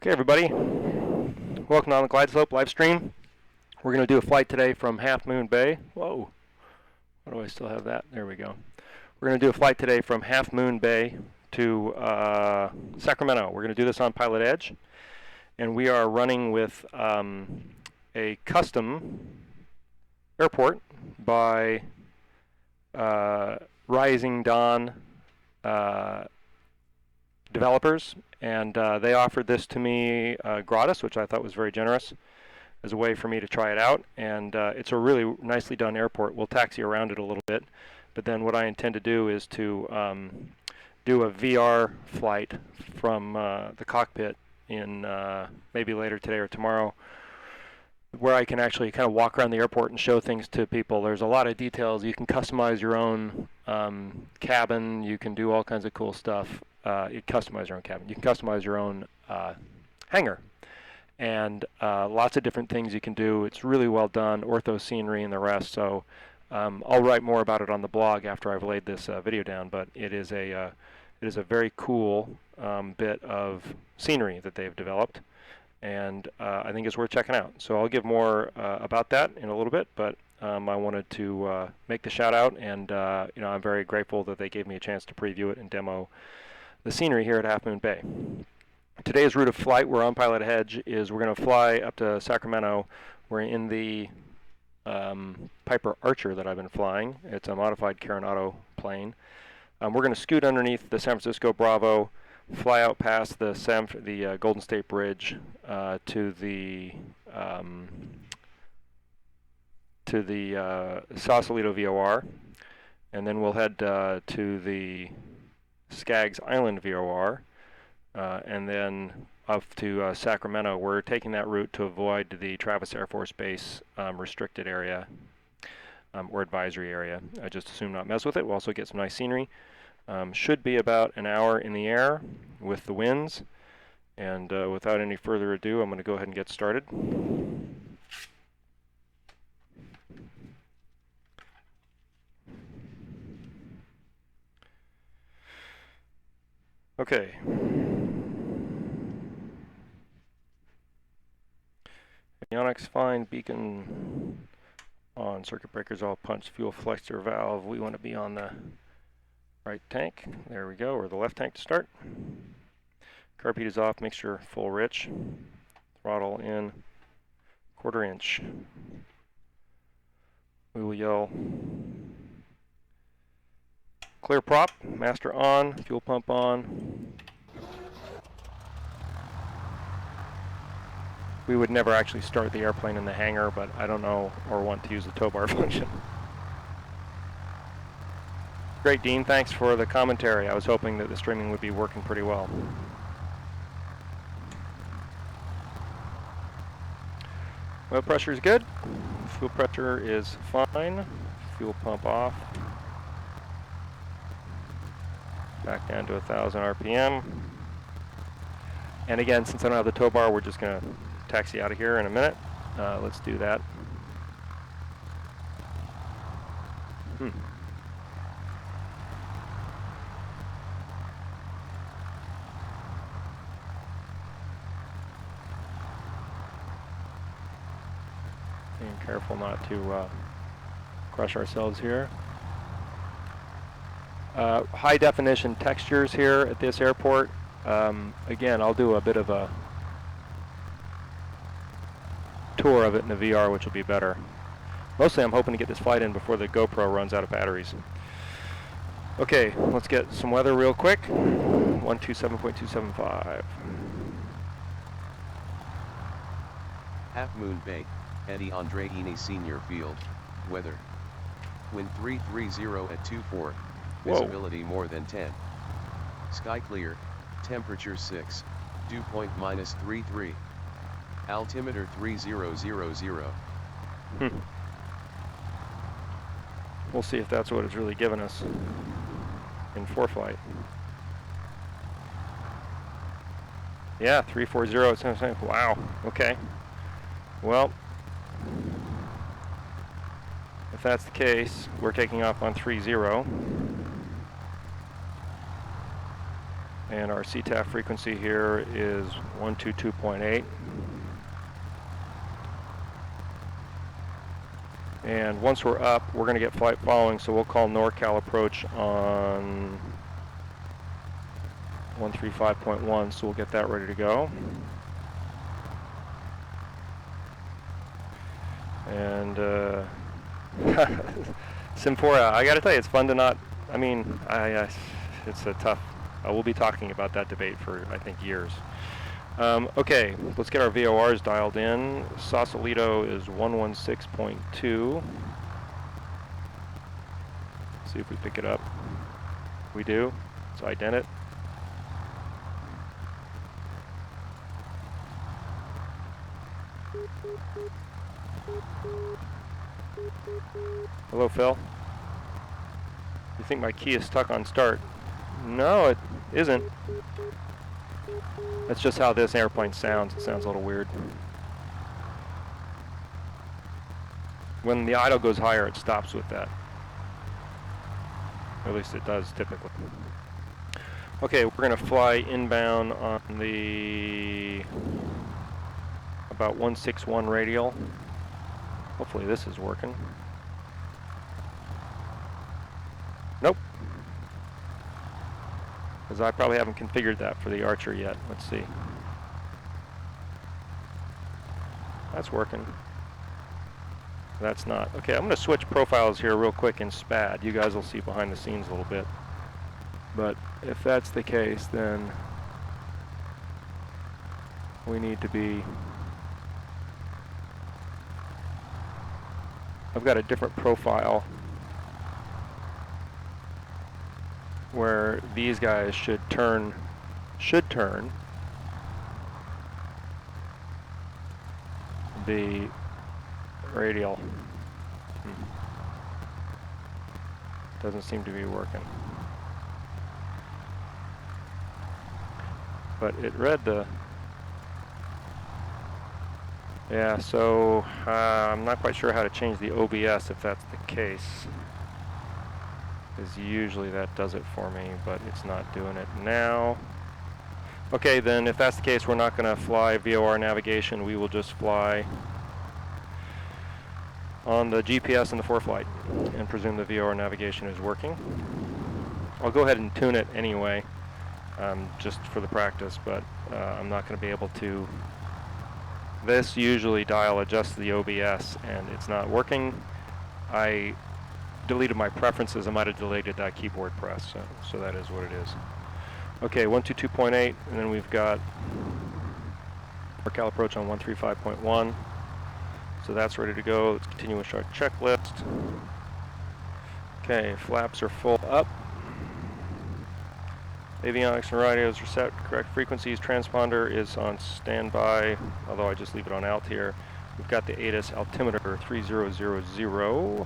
Okay, everybody, welcome on the Glide Slope live stream. We're going to do a flight today from Half Moon Bay. Whoa, why do I still have that? There we go. We're going to do a flight today from Half Moon Bay to Sacramento. We're going to do this on Pilot Edge, and we are running with a custom airport by Rising Dawn developers, and they offered this to me gratis, which I thought was very generous, as a way for me to try it out. And it's a really nicely done airport. We'll taxi around it a little bit, but then what I intend to do is to do a VR flight from the cockpit in maybe later today or tomorrow, where I can actually kind of walk around the airport and show things to people. There's a lot of details. You can customize your own cabin. You can do all kinds of cool stuff. You customize your own cabin. You can customize your own hangar. And lots of different things you can do. It's really well done, ortho scenery and the rest. So I'll write more about it on the blog after I've laid this video down. But it is a very cool bit of scenery that they've developed. And I think it's worth checking out. So I'll give more about that in a little bit, but I wanted to make the shout out, and I'm very grateful that they gave me a chance to preview it and demo the scenery here at Half Moon Bay. Today's route of flight, we're on Pilot Edge, is we're going to fly up to Sacramento. We're in the Piper Archer that I've been flying. It's a modified Carenado plane. We're going to scoot underneath the San Francisco Bravo, fly out past the Golden State Bridge to the Sausalito VOR, and then we'll head to the Skaggs Island VOR, and then up to Sacramento. We're taking that route to avoid the Travis Air Force Base restricted area or advisory area. I just assume not mess with it. We'll also get some nice scenery. Should be about an hour in the air with the winds. And without any further ado, I'm going to go ahead and get started. Okay. Avionics fine, beacon on, circuit breakers all punched, fuel flexor valve. We want to be on the right tank. There we go, or the left tank to start. Carb heat is off, mixture full rich. Throttle in, 1/4 inch. We will yell clear prop, master on, fuel pump on. We would never actually start the airplane in the hangar, but I don't know or want to use the tow bar function. Great, Dean, thanks for the commentary. I was hoping that the streaming would be working pretty well. Oil pressure is good. Fuel pressure is fine. Fuel pump off. Back down to 1,000 RPM. And again, since I don't have the tow bar, we're just going to taxi out of here in a minute. Let's do that. Being careful not to crush ourselves here. High definition textures here at this airport. Again, I'll do a bit of a tour of it in the VR, which will be better. Mostly I'm hoping to get this flight in before the GoPro runs out of batteries. Okay, let's get some weather real quick. 127.275. Half Moon Bay, Eddie Andreini Senior Field, weather. Wind 330 at 24, visibility more than 10. Sky clear, temperature 6, dew point -33. Altimeter 3000. We'll see if that's what it's really given us in ForeFlight. Yeah, 340 at 7. Wow, okay. Well, if that's the case, we're taking off on 30. And our CTAF frequency here is 122.8. And once we're up, we're going to get flight following, so we'll call NorCal approach on 135.1, so we'll get that ready to go. And Simfora, I got to tell you, it's fun to not, I mean, it's a tough, we'll be talking about that debate for, I think, years. Okay, let's get our VORs dialed in. Sausalito is 116.2. See if we pick it up. We do. So ident it. Hello, Phil. You think my key is stuck on start? No, it isn't. That's just how this airplane sounds. It sounds a little weird. When the idle goes higher, it stops with that. Or at least it does typically. Okay, we're going to fly inbound on the about 161 radial. Hopefully this is working. Nope. Because I probably haven't configured that for the Archer yet. Let's see. That's working. That's not. Okay, I'm going to switch profiles here real quick in SPAD. You guys will see behind the scenes a little bit. But if that's the case, then we need to be... I've got a different profile where these guys should turn the radial. Doesn't seem to be working. But it read the... Yeah, so I'm not quite sure how to change the OBS if that's the case. Because usually that does it for me, but it's not doing it now. Okay, then if that's the case, we're not going to fly VOR navigation. We will just fly on the GPS and the ForeFlight and presume the VOR navigation is working. I'll go ahead and tune it anyway, just for the practice, but I'm not going to be able to. This usually dial adjusts the OBS and it's not working. I deleted my preferences. I might have deleted that keyboard press, so that is what it is. Okay, 122.8, and then we've got NorCal approach on 135.1. So that's ready to go. Let's continue with our checklist. Okay, flaps are full up. Avionics and radios are set, correct frequencies. Transponder is on standby, although I just leave it on alt here. We've got the ATIS altimeter 3000.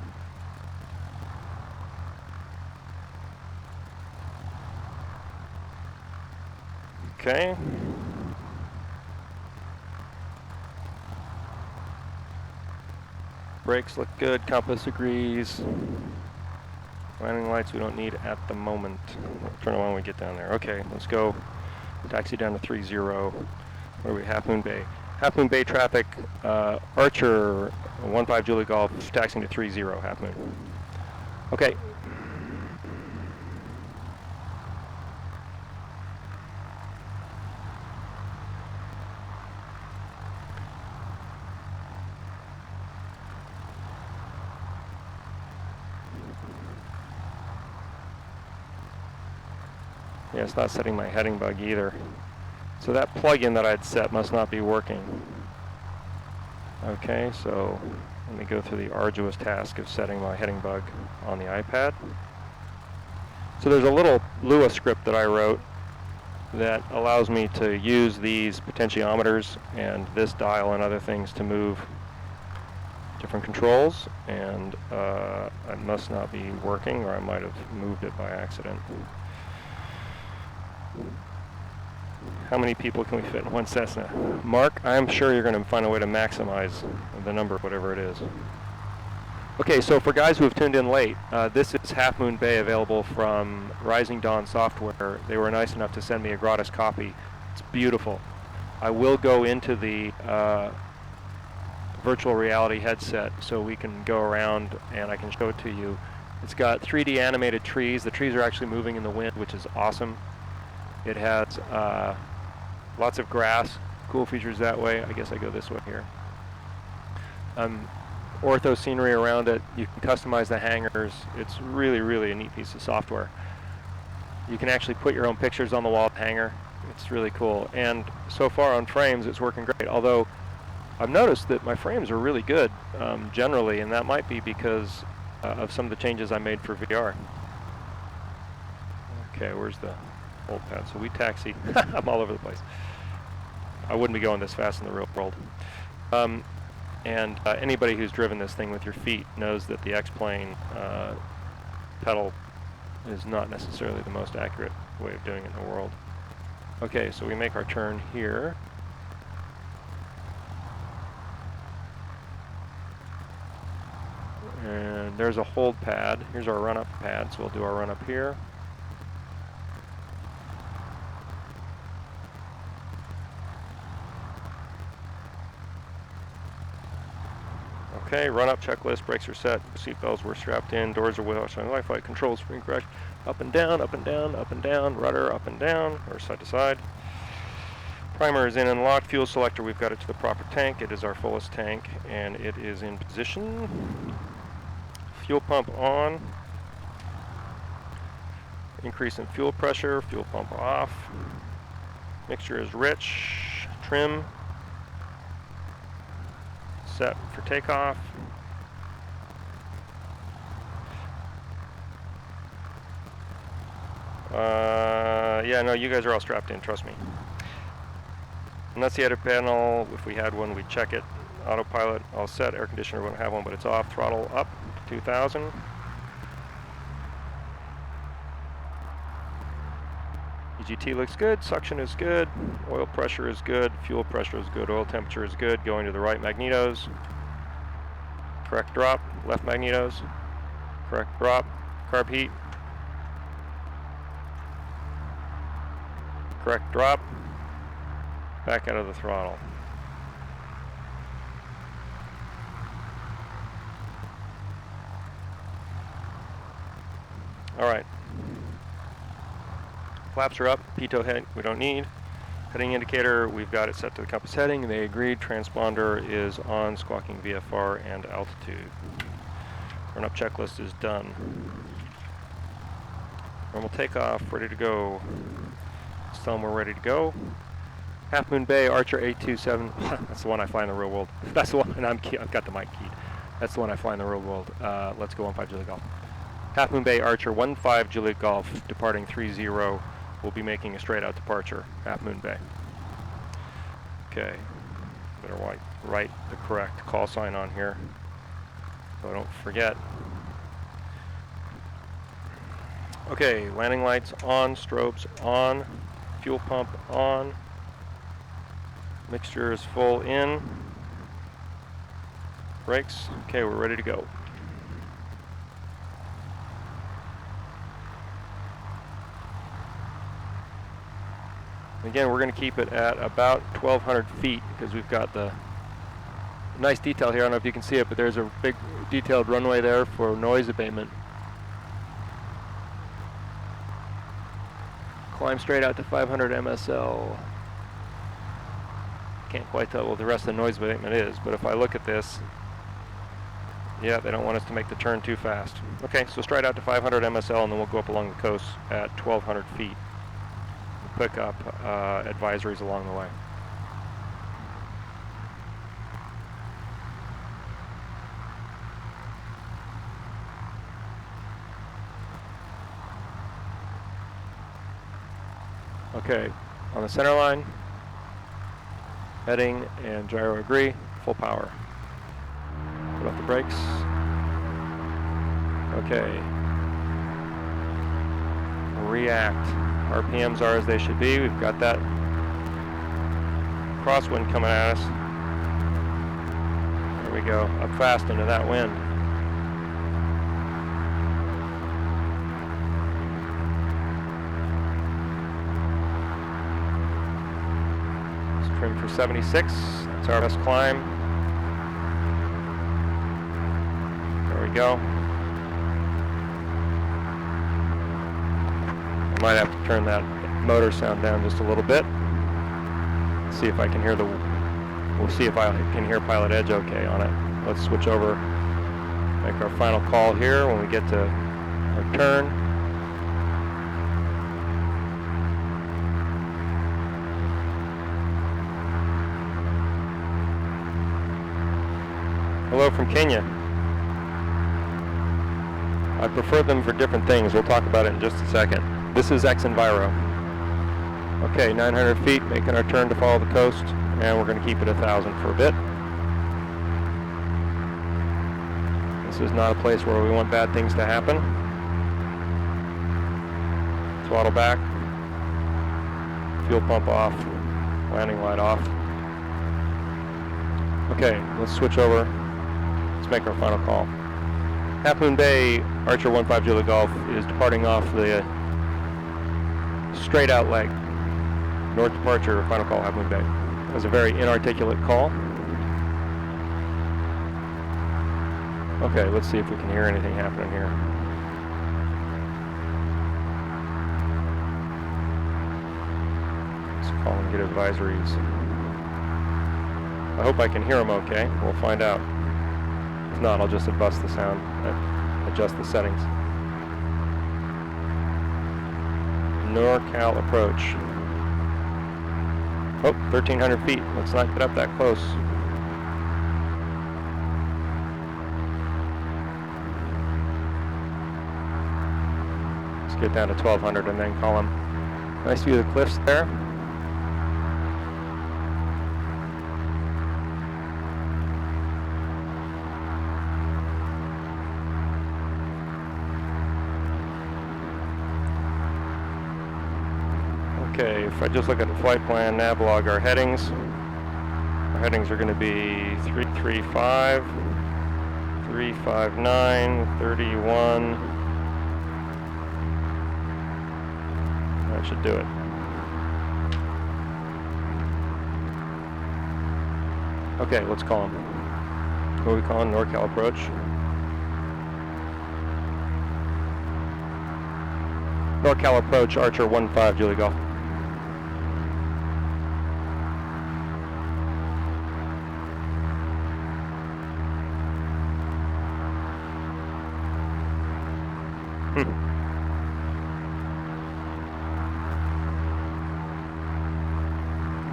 Okay. Brakes look good, compass agrees. Landing lights we don't need at the moment. We'll turn on when we get down there. Okay, let's go. Taxi down to 30. Where are we? Half Moon Bay. Half Moon Bay traffic, Archer 15 Julie Golf, taxiing to 30, Half Moon. Okay. Yeah, it's not setting my heading bug either. So that plugin that I'd set must not be working. Okay, so let me go through the arduous task of setting my heading bug on the iPad. So there's a little Lua script that I wrote that allows me to use these potentiometers and this dial and other things to move different controls, and it must not be working, or I might have moved it by accident. How many people can we fit in one Cessna? Mark, I'm sure you're going to find a way to maximize the number, whatever it is. Okay, so for guys who have tuned in late, this is Half Moon Bay available from Rising Dawn Software. They were nice enough to send me a gratis copy. It's beautiful. I will go into the virtual reality headset so we can go around and I can show it to you. It's got 3D animated trees. The trees are actually moving in the wind, which is awesome. It has lots of grass, cool features that way. I guess I go this way here. Ortho scenery around it. You can customize the hangers. It's really, really a neat piece of software. You can actually put your own pictures on the wall hanger. It's really cool. And so far on frames, it's working great. Although I've noticed that my frames are really good generally, and that might be because of some of the changes I made for VR. Okay, where's the hold pad? So we taxied. I'm all over the place. I wouldn't be going this fast in the real world. And anybody who's driven this thing with your feet knows that the X-plane pedal is not necessarily the most accurate way of doing it in the world. Okay, so we make our turn here. And there's a hold pad. Here's our run-up pad, so we'll do our run-up here. Okay, run-up checklist, brakes are set, seatbelts were strapped in, doors are washed on Wi-Fi, controls spring correct, up and down, up and down, up and down, rudder up and down, or side to side. Primer is in and locked, fuel selector, we've got it to the proper tank. It is our fullest tank, and it is in position. Fuel pump on. Increase in fuel pressure, fuel pump off. Mixture is rich, trim. Set for takeoff. Yeah, no, you guys are all strapped in, trust me. And that's the edit panel. If we had one, we'd check it. Autopilot, all set. Air conditioner, we don't have one, but it's off. Throttle up, 2000. EGT looks good, suction is good, oil pressure is good, fuel pressure is good, oil temperature is good, going to the right magnetos, correct drop, left magnetos, correct drop, carb heat, correct drop, back out of the throttle. All right. Flaps are up, pitot head we don't need. Heading indicator, we've got it set to the compass heading. They agreed. Transponder is on, squawking VFR and altitude. Run-up checklist is done. Normal takeoff, ready to go. Let's tell them we're ready to go. Half Moon Bay, Archer 827. That's the one I fly in the real world. That's the one, and I've got the mic keyed. That's the one I fly in the real world. Let's go 15 Juliet Golf. Half Moon Bay, Archer 15 Juliet Golf, departing 30. We'll be making a straight out departure, Half Moon Bay. Okay, better write the correct call sign on here so I don't forget. Okay, landing lights on, strobes on, fuel pump on, mixture is full in, brakes, okay, we're ready to go. Again, we're going to keep it at about 1,200 feet because we've got the nice detail here. I don't know if you can see it, but there's a big detailed runway there for noise abatement. Climb straight out to 500 MSL. Can't quite tell what the rest of the noise abatement is, but if I look at this, yeah, they don't want us to make the turn too fast. Okay, so straight out to 500 MSL, and then we'll go up along the coast at 1,200 feet. Pick up advisories along the way. Okay, on the center line, heading and gyro agree, full power. Put off the brakes. Okay. React. RPMs are as they should be. We've got that crosswind coming at us. There we go, up fast into that wind. Trim for 76. That's our best climb. There we go. I might have to turn that motor sound down just a little bit. See if I can hear we'll see if I can hear Pilot Edge okay on it. Let's switch over, make our final call here when we get to our turn. Hello from Kenya. I prefer them for different things. We'll talk about it in just a second. This is X-Enviro. Okay, 900 feet, making our turn to follow the coast, and we're going to keep it 1,000 for a bit. This is not a place where we want bad things to happen. Throttle back, fuel pump off, landing light off. Okay, let's switch over. Let's make our final call. Half Moon Bay, Archer 15 Juliet Golf is departing off the straight out leg. North departure, final call, Half Moon Bay. That was a very inarticulate call. Okay, let's see if we can hear anything happening here. Let's call and get advisories. I hope I can hear them okay. We'll find out. If not, I'll just adjust the sound, adjust the settings. NorCal approach. Oh, 1,300 feet. Let's not get up that close. Let's get down to 1,200 and then call them. Nice view of the cliffs there. Okay, if I just look at the flight plan, Navilog, our headings are going to be 335, 359, 31. That should do it. Okay, let's call them. What are we calling? NorCal approach. NorCal approach, Archer 15 Juliet Golf.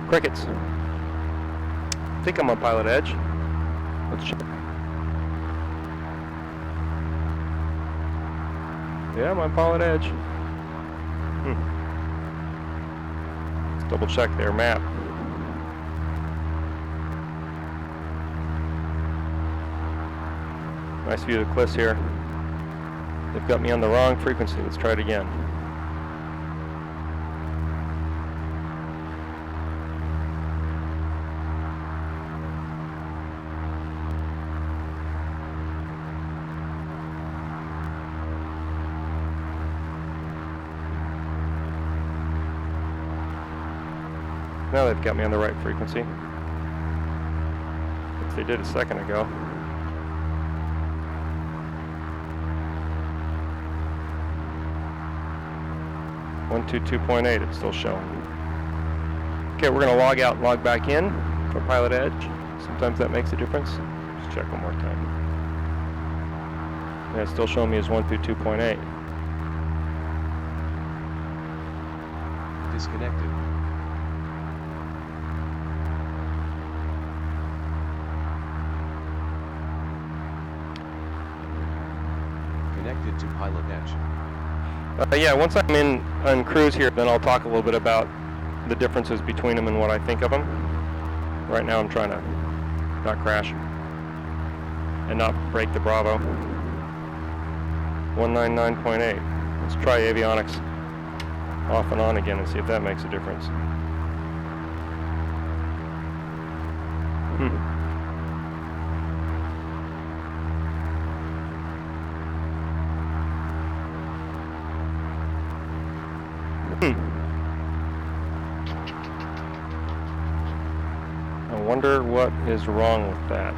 Crickets. I think I'm on Pilot Edge. Let's check. Yeah, I'm on Pilot Edge. Let's double check their map. Nice view of the cliffs here. They've got me on the wrong frequency. Let's try it again. Now they've got me on the right frequency, which they did a second ago. .2.8, it's still showing. Okay, we're going to log out and log back in for Pilot Edge. Sometimes that makes a difference. Just check one more time. Yeah, it's still showing me as 122.8. Disconnected. Connected to Pilot Edge. Yeah, once I'm in on cruise here, then I'll talk a little bit about the differences between them and what I think of them. Right now I'm trying to not crash and not break the Bravo. 199.8. Let's try avionics off and on again and see if that makes a difference. wonder what is wrong with that.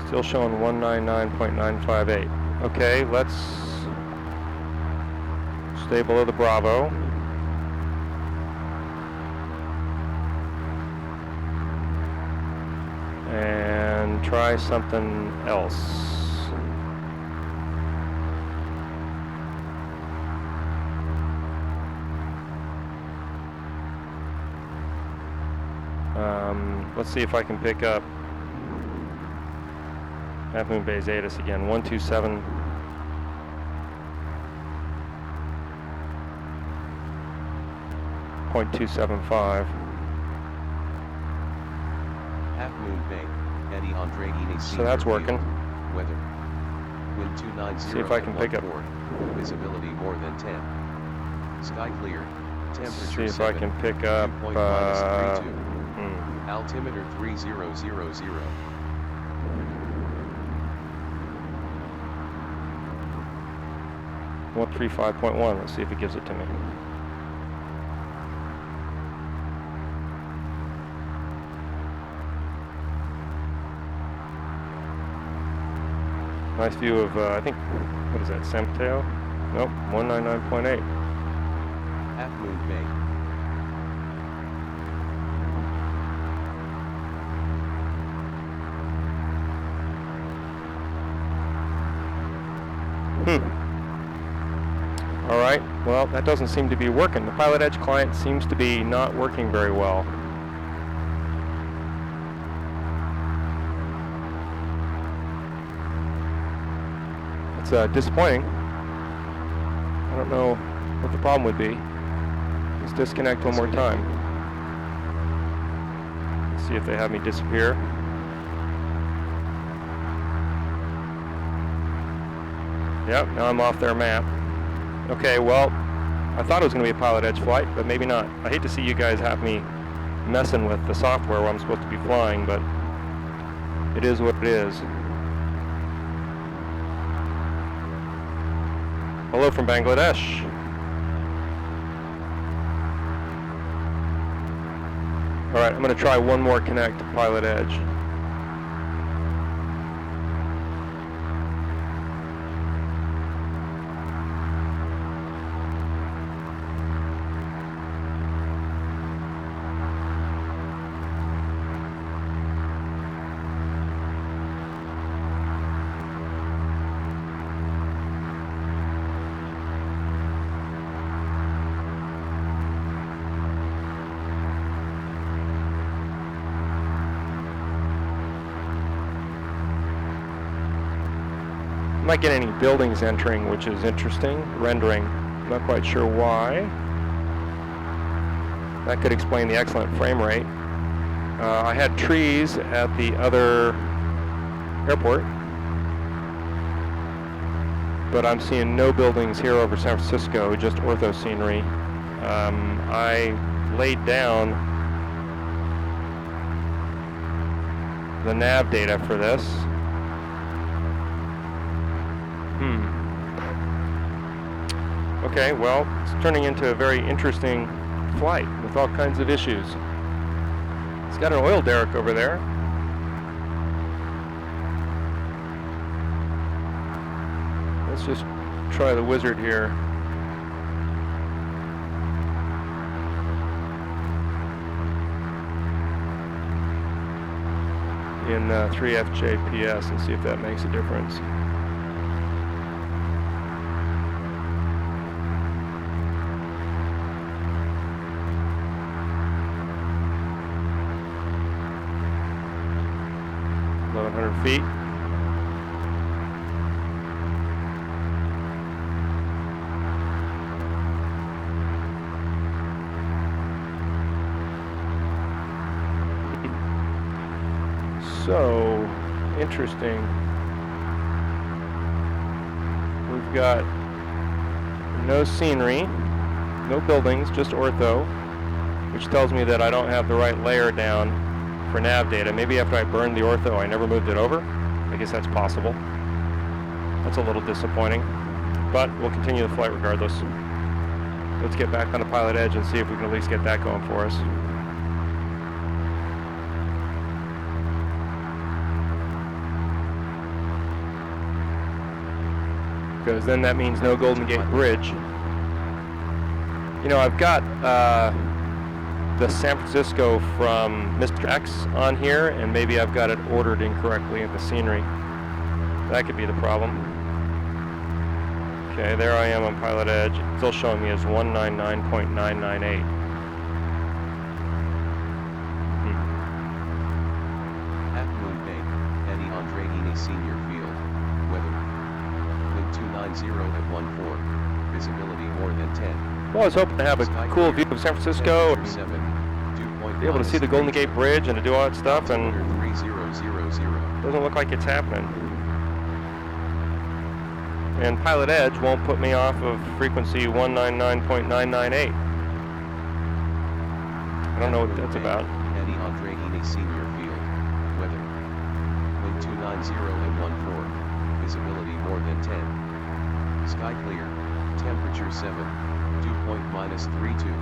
Still showing 199.958. Okay, let's stay below the Bravo. And try something else. Let's see if I can pick up Half Moon Bay Zetas again. 127.275. Half Moon Bay, Eddie Andre Ine. So that's working. Weather. Wind 290. See if I can pick up. Visibility more than 10. Sky clear. Temperature See if 7, I can pick up. Altimeter 3000. 135.1. Let's see if it gives it to me. Nice view of, I think, what is that, Samteo? Nope, 199.8. Half Moon Bay. All right, well, that doesn't seem to be working. The Pilot Edge client seems to be not working very well. It's disappointing. I don't know what the problem would be. Let's disconnect one more time. Let's see if they have me disappear. Yep, now I'm off their map. Okay, well, I thought it was going to be a Pilot Edge flight, but maybe not. I hate to see you guys have me messing with the software where I'm supposed to be flying, but it is what it is. Hello from Bangladesh. All right, I'm going to try one more connect to Pilot Edge. I'm not getting any buildings entering, which is interesting. Rendering, not quite sure why. That could explain the excellent frame rate. I had trees at the other airport, but I'm seeing no buildings here over San Francisco, just ortho scenery. I laid down the nav data for this. Okay, well, it's turning into a very interesting flight with all kinds of issues. It's got an oil derrick over there. Let's just try the wizard here. In 3FJPS and see if that makes a difference. Feet. So interesting. We've got no scenery, no buildings, just ortho, which tells me that I don't have the right layer down for nav data. Maybe after I burned the ortho, I never moved it over. I guess that's possible. That's a little disappointing, but we'll continue the flight regardless. Let's get back on the pilot edge and see if we can at least get that going for us. Because then that means no Golden Gate Bridge. You know, I've got the San Francisco from Mr. X on here, and maybe I've got it ordered incorrectly in the scenery. That could be the problem. Okay, there I am on pilot edge. It's still showing me as 199.998. Half Moon Bay, Eddie Andreini Senior Field, weather. Wind 290 at 14, visibility more than 10. Well, I was hoping to have a cool view of San Francisco and be able to see the Golden Gate Bridge and to do all that stuff, and it doesn't look like it's happening. And pilot edge won't put me off of frequency 199.998. I don't know what that's about. Eddie Andreini Senior Field, weather. Wind 290 at 14, visibility more than 10. Sky clear, temperature 7, dew point -32.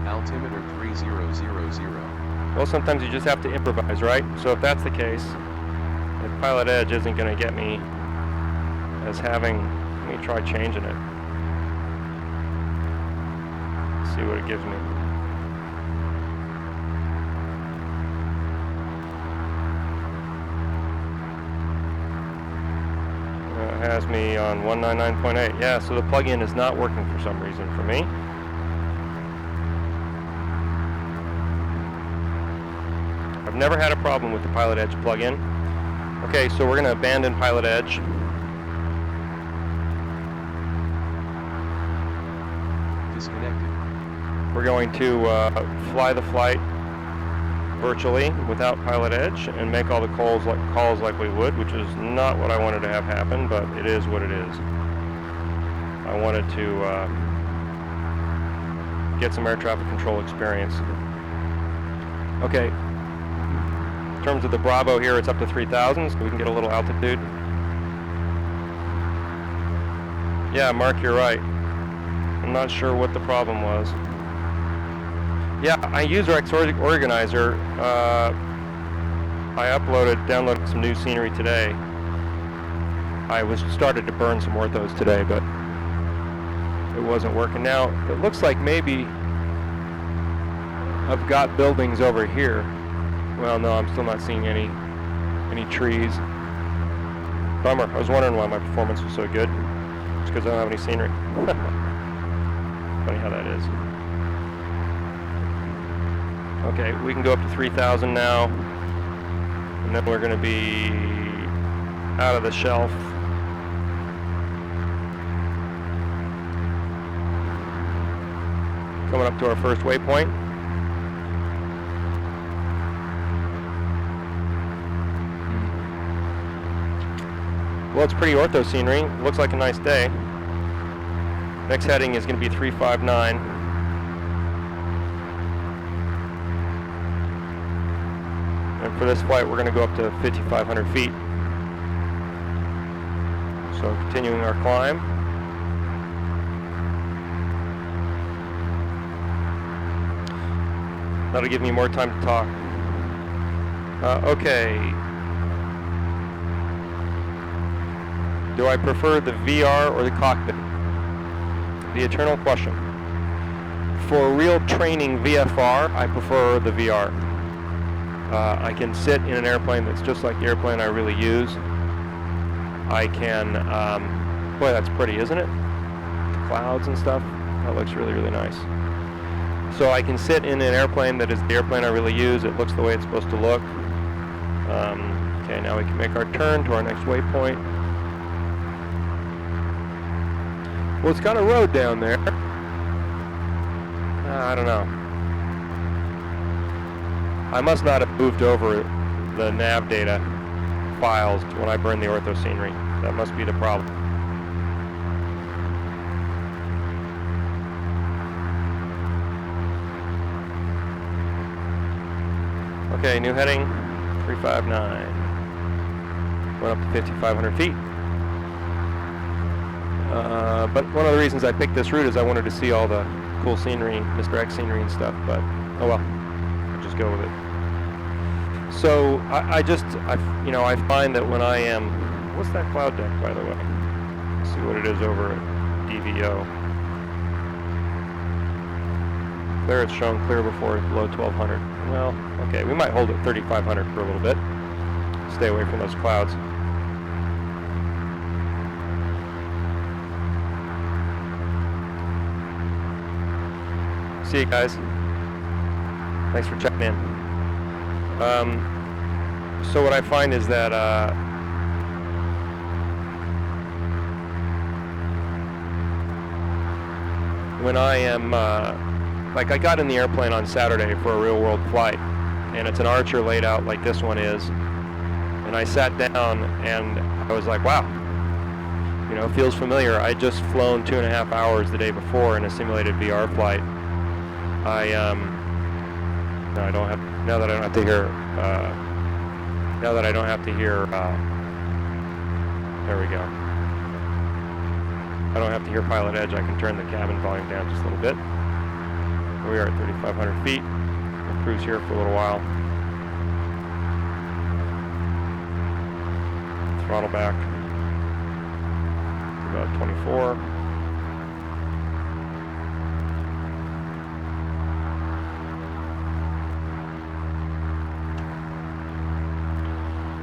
Altimeter 3000. Well, sometimes you just have to improvise, right? So if that's the case, if pilot edge isn't going to get me as having, let me try changing it. See what it gives me. It has me on 199.8. Yeah, so the plug-in is not working for some reason for me. I've never had a problem with the pilot edge plug-in. Okay, so we're going to abandon pilot edge. Disconnected. We're going to fly the flight virtually without pilot edge and make all the calls like we would, which is not what I wanted to have happen, but it is what it is. I wanted to get some air traffic control experience. Okay, in terms of the Bravo here, it's up to 3,000, so we can get a little altitude. Yeah, Mark, you're right. I'm not sure what the problem was. Yeah, I use Rex Organizer. I downloaded some new scenery today. I started to burn some orthos today, but it wasn't working. Now, it looks like maybe I've got buildings over here. Well, no, I'm still not seeing any trees. Bummer. I was wondering why my performance was so good. It's because I don't have any scenery. Funny how that is. Okay, we can go up to 3,000 now, and then we're going to be out of the shelf. Coming up to our first waypoint. Well, it's pretty ortho scenery. Looks like a nice day. Next heading is going to be 359. And for this flight, we're going to go up to 5,500 feet. So continuing our climb. That'll give me more time to talk. Okay. Do I prefer the VR or the cockpit? The eternal question. For real training VFR, I prefer the VR. I can sit in an airplane that's just like the airplane I really use. I can, boy, that's pretty, isn't it? The clouds and stuff. That looks really, really nice. So I can sit in an airplane that is the airplane I really use. It looks the way it's supposed to look. Okay, now we can make our turn to our next waypoint. Well, it's got a road down there. I don't know. I must not have moved over the nav data files when I burned the ortho scenery. That must be the problem. Okay, new heading, 359. Went up to 5,500 feet. But one of the reasons I picked this route is I wanted to see all the cool scenery, Mr. X scenery and stuff, but oh well, I'll just go with it. So I find that when I am, what's that cloud deck, by the way? Let's see what it is over at DVO. There it's shown clear before below 1200. Well, okay, we might hold it 3500 for a little bit. Stay away from those clouds. See you guys. Thanks for checking in. So what I find is that when I am, like I got in the airplane on Saturday for a real world flight, and it's an Archer laid out like this one is, and I sat down and I was like, wow, it feels familiar. I just flown 2.5 hours the day before in a simulated VR flight. Now that I don't have to hear, there we go. I don't have to hear Pilot Edge. I can turn the cabin volume down just a little bit. We are at 3,500 feet. We'll cruise here for a little while. Throttle back to about 24.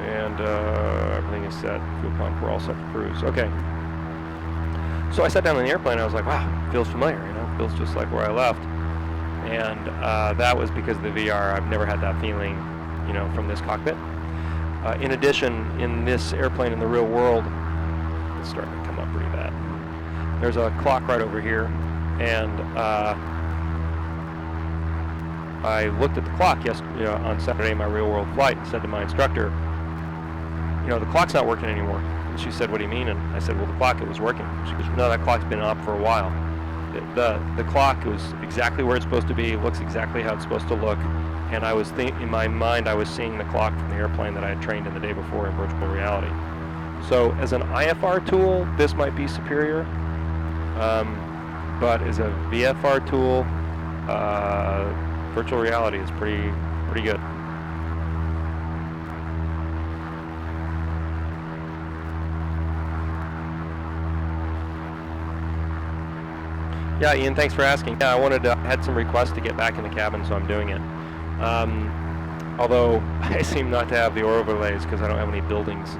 And everything is set. Fuel pump, we're all set to cruise. Okay. So I sat down in the airplane and I was like, wow, feels familiar, feels just like where I left. And that was because of the VR. I've never had that feeling, from this cockpit. In addition, in this airplane in the real world, it's starting to come up pretty bad. There's a clock right over here, and I looked at the clock on Saturday in my real world flight and said to my instructor, the clock's not working anymore. And she said, what do you mean? And I said, well, the clock, it was working. She goes, no, that clock's been up for a while. The clock was exactly where it's supposed to be, looks exactly how it's supposed to look, and I was in my mind I was seeing the clock from the airplane that I had trained in the day before in virtual reality. So as an IFR tool, this might be superior, but as a VFR tool, virtual reality is pretty good. Yeah, Ian, thanks for asking. Yeah, I had some requests to get back in the cabin, so I'm doing it. Although I seem not to have the overlays because I don't have any buildings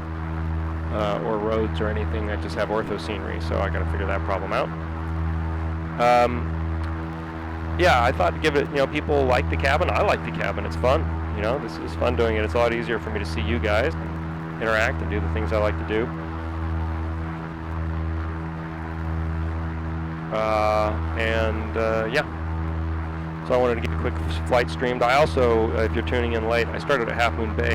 or roads or anything. I just have ortho scenery, so I got to figure that problem out. Yeah, I thought to give it, people like the cabin. I like the cabin. It's fun. This is fun doing it. It's a lot easier for me to see you guys, and interact, and do the things I like to do. Yeah. So I wanted to get a quick flight streamed. I also, if you're tuning in late, I started at Half Moon Bay.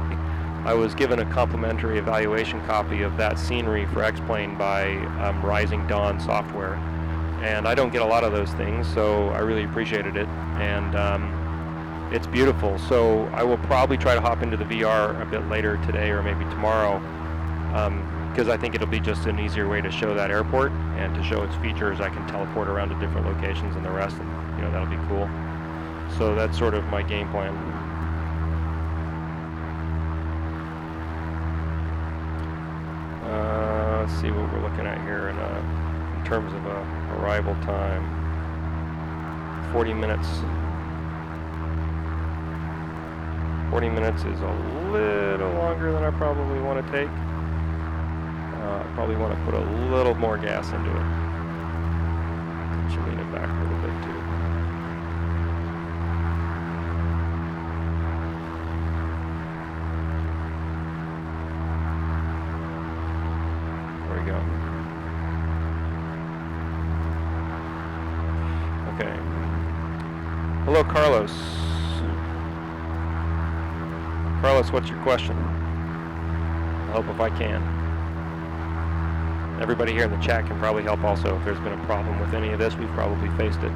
I was given a complimentary evaluation copy of that scenery for X-Plane by Rising Dawn Software. And I don't get a lot of those things, so I really appreciated it. And it's beautiful. So I will probably try to hop into the VR a bit later today or maybe tomorrow, because I think it'll be just an easier way to show that airport and to show its features. I can teleport around to different locations and the rest, and that'll be cool. So that's sort of my game plan. Let's see what we're looking at here in terms of arrival time. 40 minutes. 40 minutes is a little longer than I probably want to take. I probably want to put a little more gas into it. Should lean it back a little bit too. There we go. Okay. Hello, Carlos. Carlos, what's your question? I'll help if I can. Everybody here in the chat can probably help also. If there's been a problem with any of this, we've probably faced it.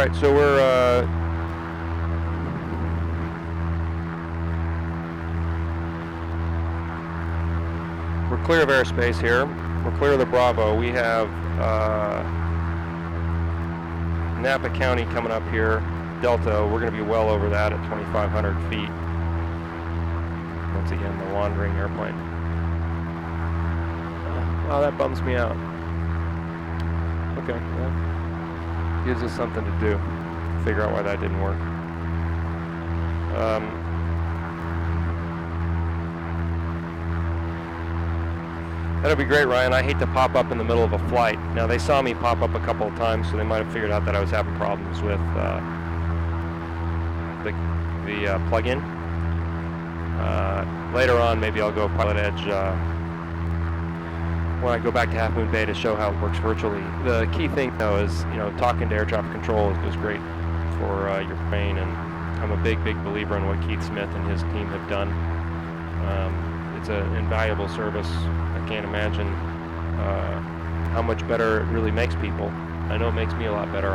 right, so we're clear of airspace here. We're clear of the Bravo. We have Napa County coming up here, Delta. We're going to be well over that at 2,500 feet. Once again, the wandering airplane. Wow, that bums me out. Okay, well, gives us something to do. Figure out why that didn't work. That'd be great, Ryan. I hate to pop up in the middle of a flight. Now, they saw me pop up a couple of times, so they might have figured out that I was having problems with the plug-in. Later on, maybe I'll go Pilot Edge when I go back to Half Moon Bay to show how it works virtually. The key thing, though, is talking to air traffic control is great for your plane, and I'm a big believer in what Keith Smith and his team have done. It's an invaluable service. I can't imagine how much better it really makes people. I know it makes me a lot better.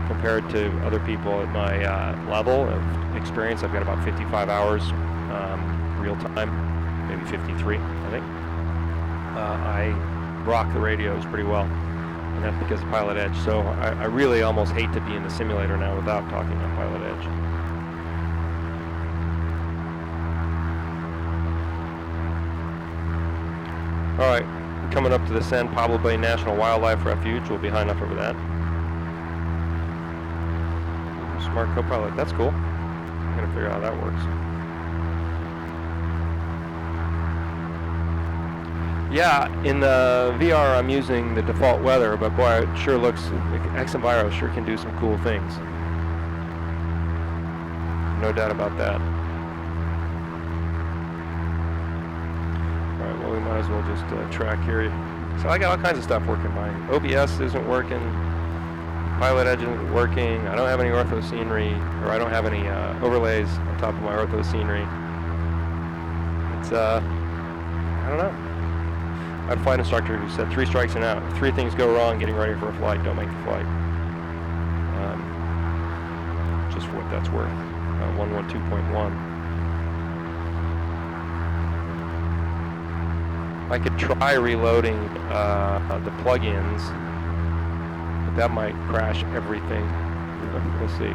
Compared to other people at my level of experience, I've got about 55 hours real time, maybe 53, I think. I rock the radios pretty well, and that's because of Pilot Edge. So I really almost hate to be in the simulator now without talking on Pilot Edge. All right, coming up to the San Pablo Bay National Wildlife Refuge. We'll be high enough over that. Smart co-pilot, that's cool. I'm gonna figure out how that works. Yeah, in the VR I'm using the default weather, but boy, it sure looks, XenViro sure can do some cool things. No doubt about that. Alright, well we might as well just track here. So I got all kinds of stuff working. My OBS isn't working. Pilot Edge isn't working. I don't have any ortho scenery, or I don't have any overlays on top of my ortho scenery. It's, I don't know. I had a flight instructor who said 3 strikes and out. If 3 things go wrong getting ready for a flight, don't make the flight. Just for what that's worth. 112.1. I could try reloading the plugins, but that might crash everything. We'll see.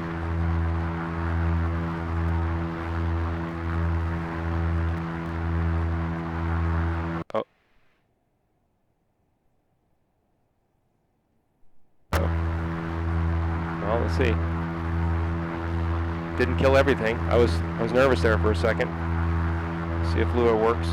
Let's see. Didn't kill everything. I was nervous there for a second. See if Lua works.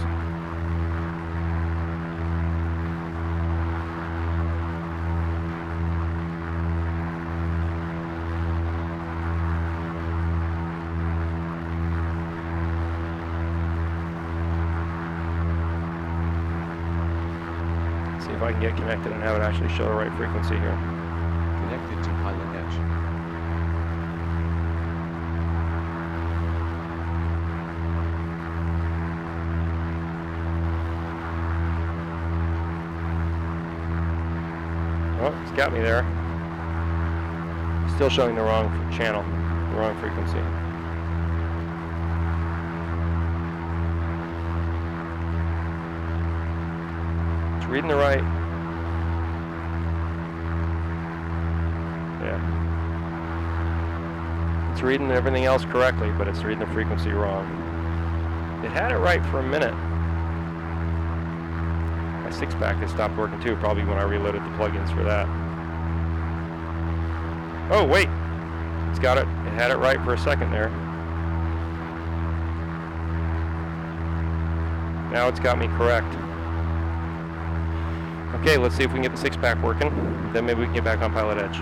See if I can get connected and have it actually show the right frequency here. Connected to Pilot Edge. Oh, it's got me there. Still showing the wrong channel, the wrong frequency. It's reading the right. Yeah. It's reading everything else correctly, but it's reading the frequency wrong. It had it right for a minute. My 6-pack has stopped working too, probably when I reloaded the plugins for that. Oh, wait. It's got it. It had it right for a second there. Now it's got me correct. Okay, let's see if we can get the 6-pack working. Then maybe we can get back on Pilot Edge.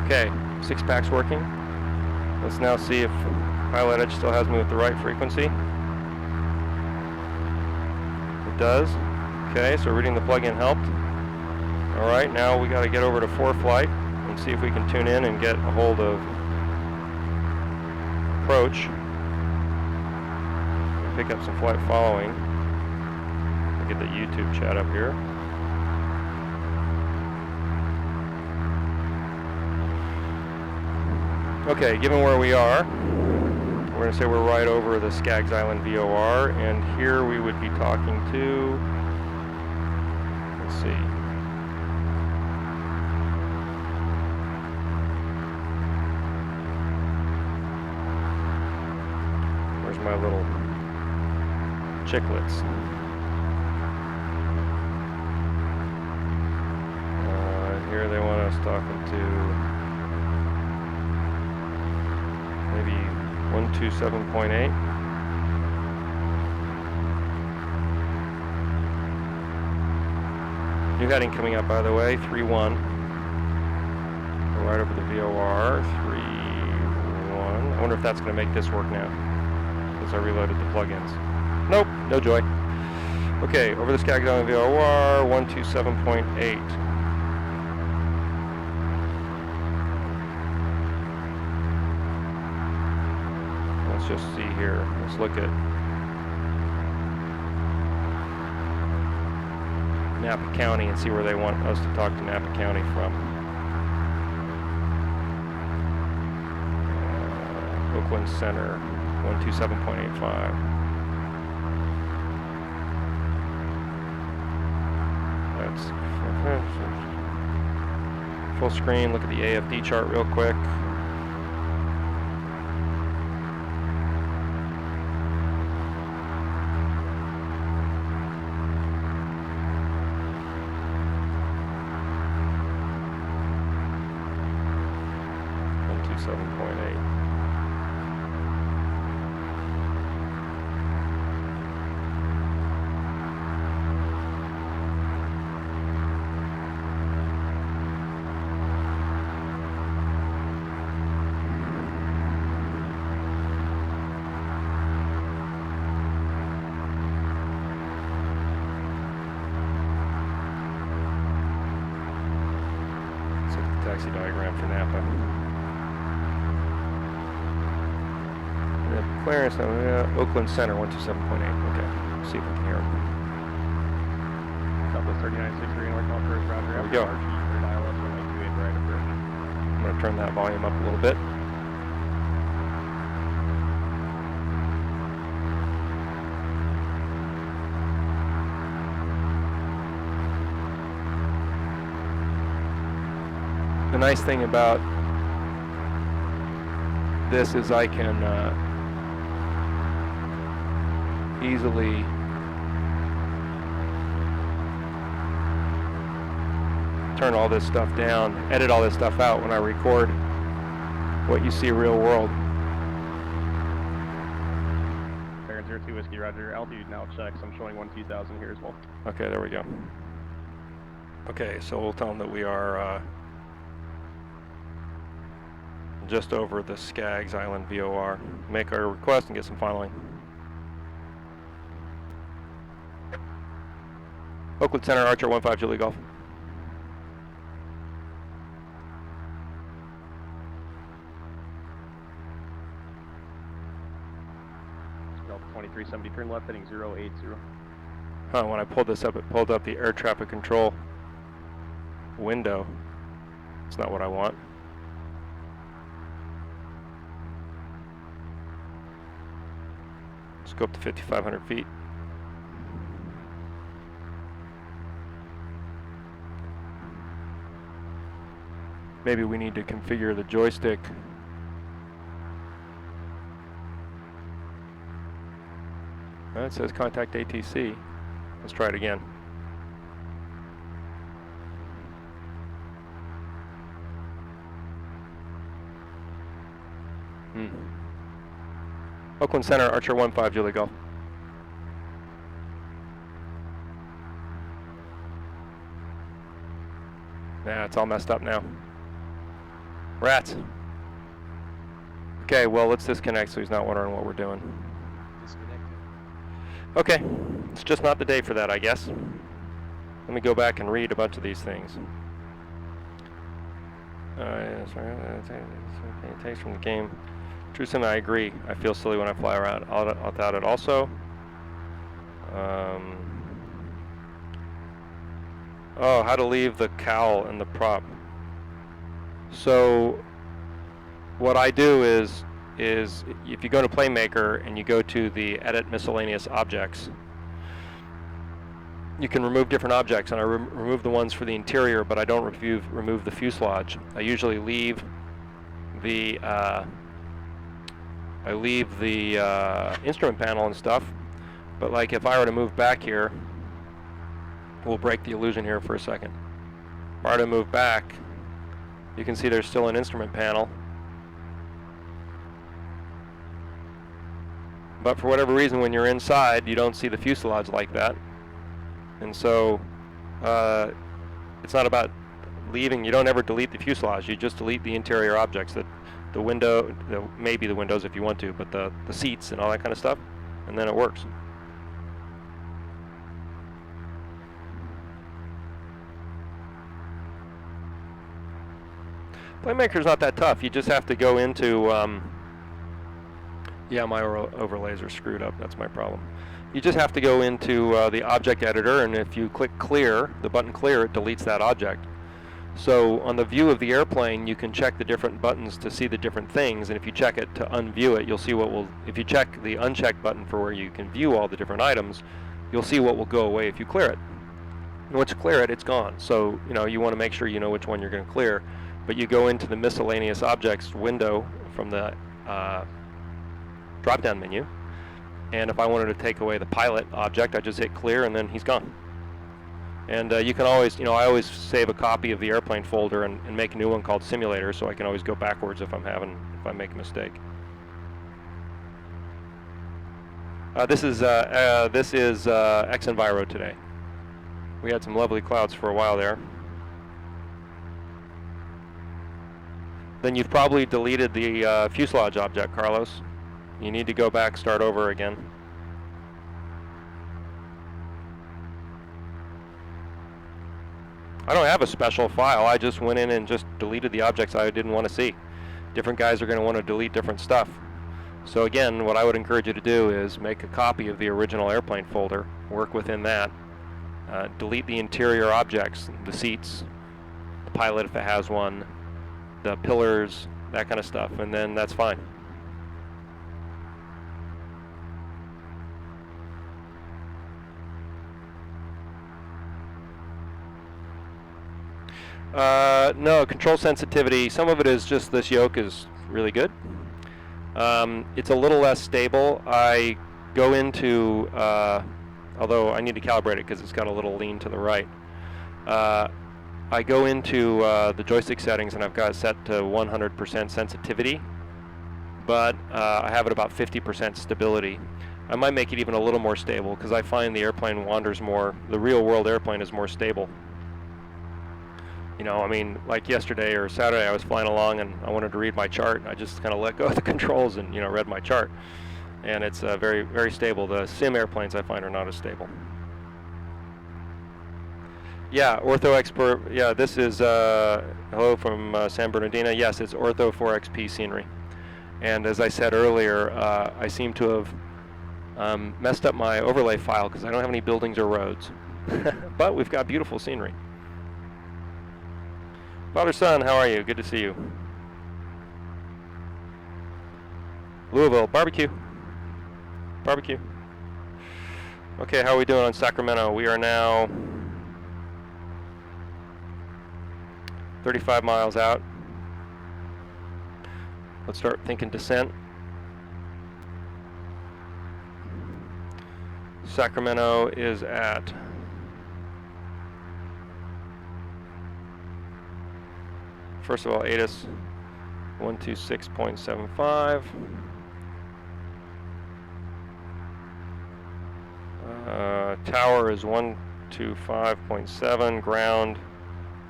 Okay, 6-pack's working. Let's now see if Pilot Edge still has me with the right frequency. It does. Okay, so reading the plug-in helped. All right, now we got to get over to ForeFlight and see if we can tune in and get a hold of approach. Pick up some flight following. I'll get the YouTube chat up here. Okay, given where we are, we're going to say we're right over the Skaggs Island VOR, and here we would be talking to, let's see, where's my little chicklets? Here they want us talking to maybe 127.8. New heading coming up, by the way, 3-1. We're right over the VOR, 3-1. I wonder if that's going to make this work now, since I reloaded the plugins. Nope, no joy. Okay, over the Skaggs Island VOR, 127.8. Let's just see here. Let's look at Napa County and see where they want us to talk to Napa County from. Oakland Center, 127.85. That's full screen. Look at the AFD chart real quick. Taxi diagram for Napa. Clearance, Oakland Center, 127.8. Okay, let's see if we can hear him. Southwest 3963 northbound first round. There we go. I'm going to turn that volume up a little bit. The nice thing about this is I can easily turn all this stuff down, edit all this stuff out when I record what you see real world. Baron 02 Whiskey, Roger. Altitude now checks. I'm showing 12000 here as well. Okay, there we go. Okay, so we'll tell them that we are just over the Skaggs Island VOR. Make our request and get some following. Oakland Center, Archer 15 Julie Golf. Delta 2370, turn left heading 080. When I pulled this up, it pulled up the air traffic control window. It's not what I want. Let's go up to 5,500 feet. Maybe we need to configure the joystick. It says contact ATC. Let's try it again. Oakland Center, Archer 15 Julie Golf. Nah, it's all messed up now. Rats. Okay, well, let's disconnect so he's not wondering what we're doing. Disconnected. Okay, it's just not the day for that, I guess. Let me go back and read a bunch of these things. Takes from the game. True sim, I agree. I feel silly when I fly around without it also. Oh, how to leave the cowl and the prop. So what I do is if you go to Playmaker and you go to the Edit Miscellaneous Objects, you can remove different objects, and I remove the ones for the interior, but I don't remove the fuselage. I usually leave the instrument panel and stuff, but like if I were to move back here, we'll break the illusion here for a second. If I were to move back, you can see there's still an instrument panel, but for whatever reason when you're inside you don't see the fuselage like that. And so it's not about leaving. You don't ever delete the fuselage. You just delete the interior objects, the window, maybe the windows if you want to, but the seats and all that kind of stuff, and then it works. Playmaker's not that tough. You just have to go into yeah, my overlays are screwed up. That's my problem. You just have to go into the object editor, and if you click clear, the button clear, it deletes that object. So on the view of the airplane, you can check the different buttons to see the different things, and if you check it to unview it, you'll see what will, if you check the uncheck button for where you can view all the different items, you'll see what will go away if you clear it. And once you clear it, it's gone. So, you know, you want to make sure you know which one you're going to clear, but you go into the miscellaneous objects window from the drop-down menu, and if I wanted to take away the pilot object, I just hit clear and then he's gone. And you can always, you know, I always save a copy of the airplane folder and make a new one called simulator, so I can always go backwards if I make a mistake. This is X-Enviro today. We had some lovely clouds for a while there. Then you've probably deleted the fuselage object, Carlos. You need to go back, start over again. I don't have a special file. I just went in and just deleted the objects I didn't want to see. Different guys are going to want to delete different stuff. So again, what I would encourage you to do is make a copy of the original airplane folder, work within that, delete the interior objects, the seats, the pilot if it has one, the pillars, that kind of stuff, and then that's fine. No, control sensitivity, some of it is just this yoke is really good. It's a little less stable. I go into, although I need to calibrate it because it's got a little lean to the right. I go into the joystick settings and I've got it set to 100% sensitivity, but I have it about 50% stability. I might make it even a little more stable because I find the airplane wanders more, the real world airplane is more stable. You know, I mean, like yesterday or Saturday I was flying along and I wanted to read my chart, and I just kind of let go of the controls and, you know, read my chart. And it's very, very stable. The sim airplanes I find are not as stable. Yeah, Ortho Expert, yeah, this is, hello from San Bernardino. Yes, it's Ortho 4XP scenery. And as I said earlier, I seem to have messed up my overlay file because I don't have any buildings or roads. But we've got beautiful scenery. Father Son, how are you? Good to see you. Louisville, barbecue. Barbecue. Okay, how are we doing on Sacramento? We are now 35 miles out. Let's start thinking descent. Sacramento is at first of all, ATIS 126.75. Tower is 125.7. Ground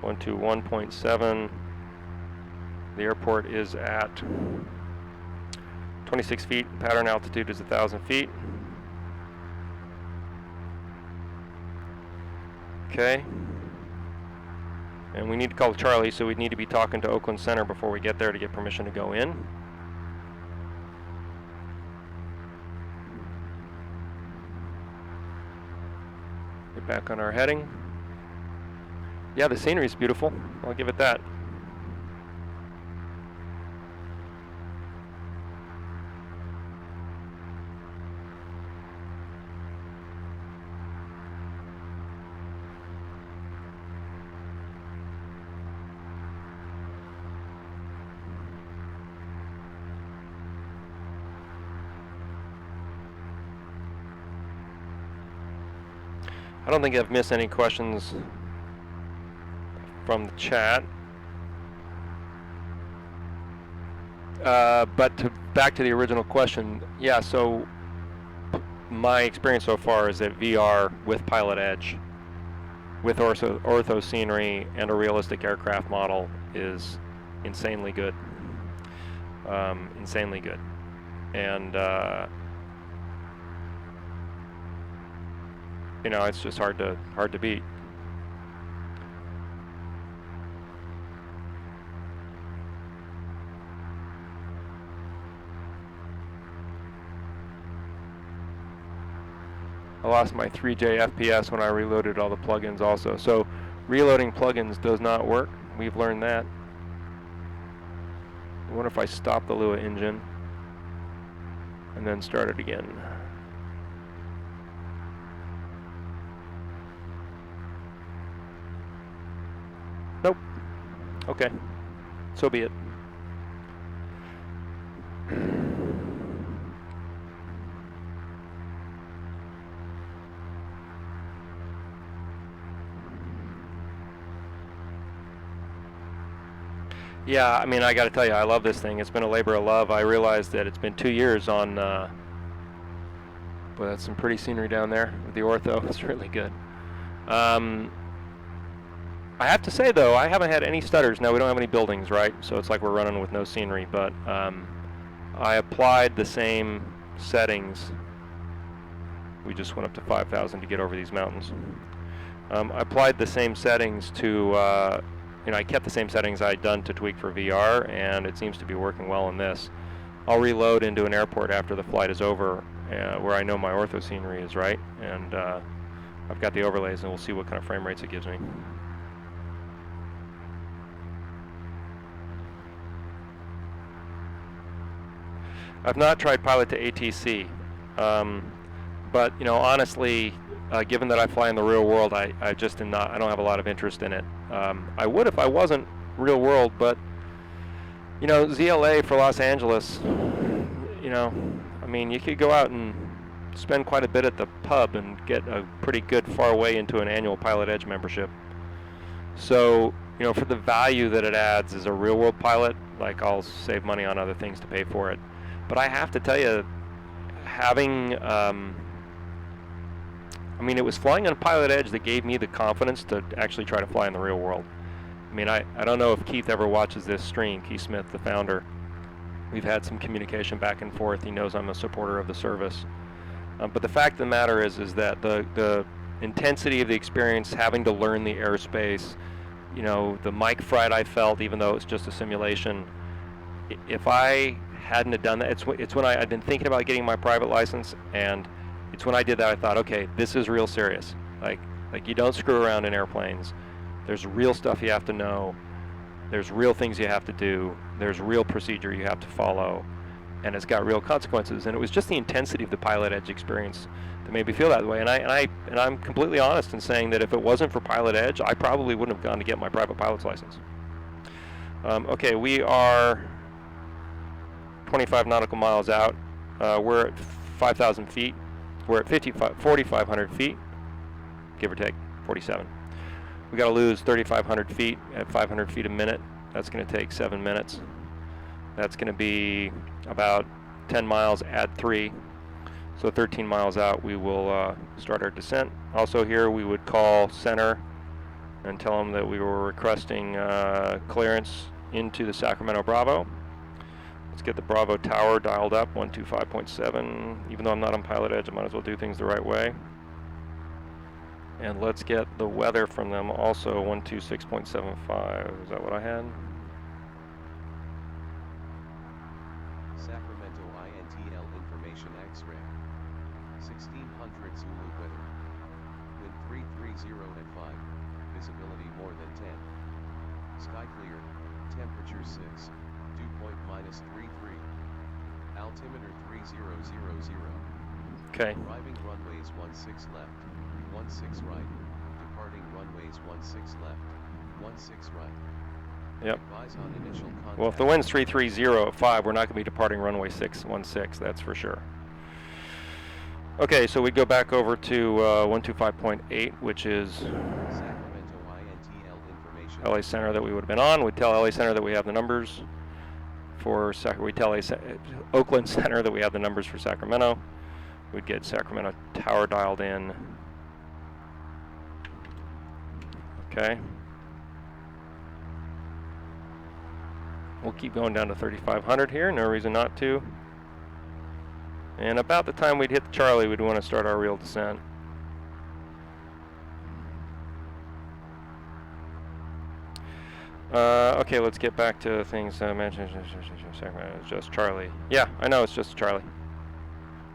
121.7. The airport is at 26 feet. Pattern altitude is 1,000 feet. Okay. And we need to call Charlie, so we'd need to be talking to Oakland Center before we get there to get permission to go in. Get back on our heading. Yeah, the scenery's beautiful. I'll give it that. I don't think I've missed any questions from the chat. But back to the original question, yeah, so my experience so far is that VR with Pilot Edge, with ortho scenery and a realistic aircraft model is insanely good. Insanely good. And you know, it's just hard to beat. I lost my 3J FPS when I reloaded all the plugins also. So reloading plugins does not work. We've learned that. I wonder if I stop the Lua engine and then start it again. Nope. Okay. So be it. Yeah, I mean, I got to tell you, I love this thing. It's been a labor of love. I realized that it's been 2 years on, but that's some pretty scenery down there with the ortho. It's really good. I have to say, though, I haven't had any stutters. Now, we don't have any buildings, right? So it's like we're running with no scenery, but I applied the same settings. We just went up to 5,000 to get over these mountains. I applied the same settings to... you know, I kept the same settings I'd done to tweak for VR, and it seems to be working well in this. I'll reload into an airport after the flight is over, where I know my ortho scenery is right, and I've got the overlays, and we'll see what kind of frame rates it gives me. I've not tried Pilot to ATC, but you know, honestly, given that I fly in the real world, I just am not. I don't have a lot of interest in it. I would if I wasn't real world, but you know, ZLA for Los Angeles. You know, I mean, you could go out and spend quite a bit at the pub and get a pretty good far way into an annual Pilot Edge membership. So, you know, for the value that it adds as a real world pilot, like I'll save money on other things to pay for it. But I have to tell you, having I mean, it was flying on Pilot Edge that gave me the confidence to actually try to fly in the real world. I mean, I don't know if Keith ever watches this stream, Keith Smith, the founder. We've had some communication back and forth. He knows I'm a supporter of the service. But the fact of the matter is that the intensity of the experience, having to learn the airspace, you know, the mic fright I felt, even though it's just a simulation, if I hadn't have done that, it's when I'd been thinking about getting my private license, and it's when I did that I thought, okay, this is real serious. Like you don't screw around in airplanes. There's real stuff you have to know. There's real things you have to do. There's real procedure you have to follow, and it's got real consequences. And it was just the intensity of the Pilot Edge experience that made me feel that way. And I'm completely honest in saying that if it wasn't for Pilot Edge, I probably wouldn't have gone to get my private pilot's license. Okay, we are 25 nautical miles out. We're at 5,000 feet. We're at 4,500 feet, give or take, 47. We got to lose 3,500 feet at 500 feet a minute. That's going to take 7 minutes. That's going to be about 10 miles, add 3. So 13 miles out, we will start our descent. Also here, we would call center and tell them that we were requesting clearance into the Sacramento Bravo. Let's get the Bravo tower dialed up, 125.7. Even though I'm not on Pilot Edge, I might as well do things the right way. And let's get the weather from them also, 126.75. Is that what I had? Sacramento INTL information X-ray. 1600 Zulu weather. Wind 330 at 5. Visibility more than 10. Sky clear. Temperature 6. Dew point -33. Altimeter 3000. Okay. Arriving runways 16 left. 16 right. Departing runways 16 left. 16 right. Yep. Advise on initial contact. Well, if the wind's 330 at 5, we're not going to be departing runway 616, that's for sure. Okay, so we go back over to 125.8, which is Sacramento INTL information. LA Center that we would have been on. We'd tell LA Center that we have the numbers for we tell Oakland Center that we have the numbers for Sacramento. We'd get Sacramento Tower dialed in. Okay. We'll keep going down to 3,500 here, no reason not to. And about the time we'd hit the Charlie, we'd want to start our real descent. Okay, let's get back to things I mentioned. It's just Charlie. Yeah, I know it's just Charlie.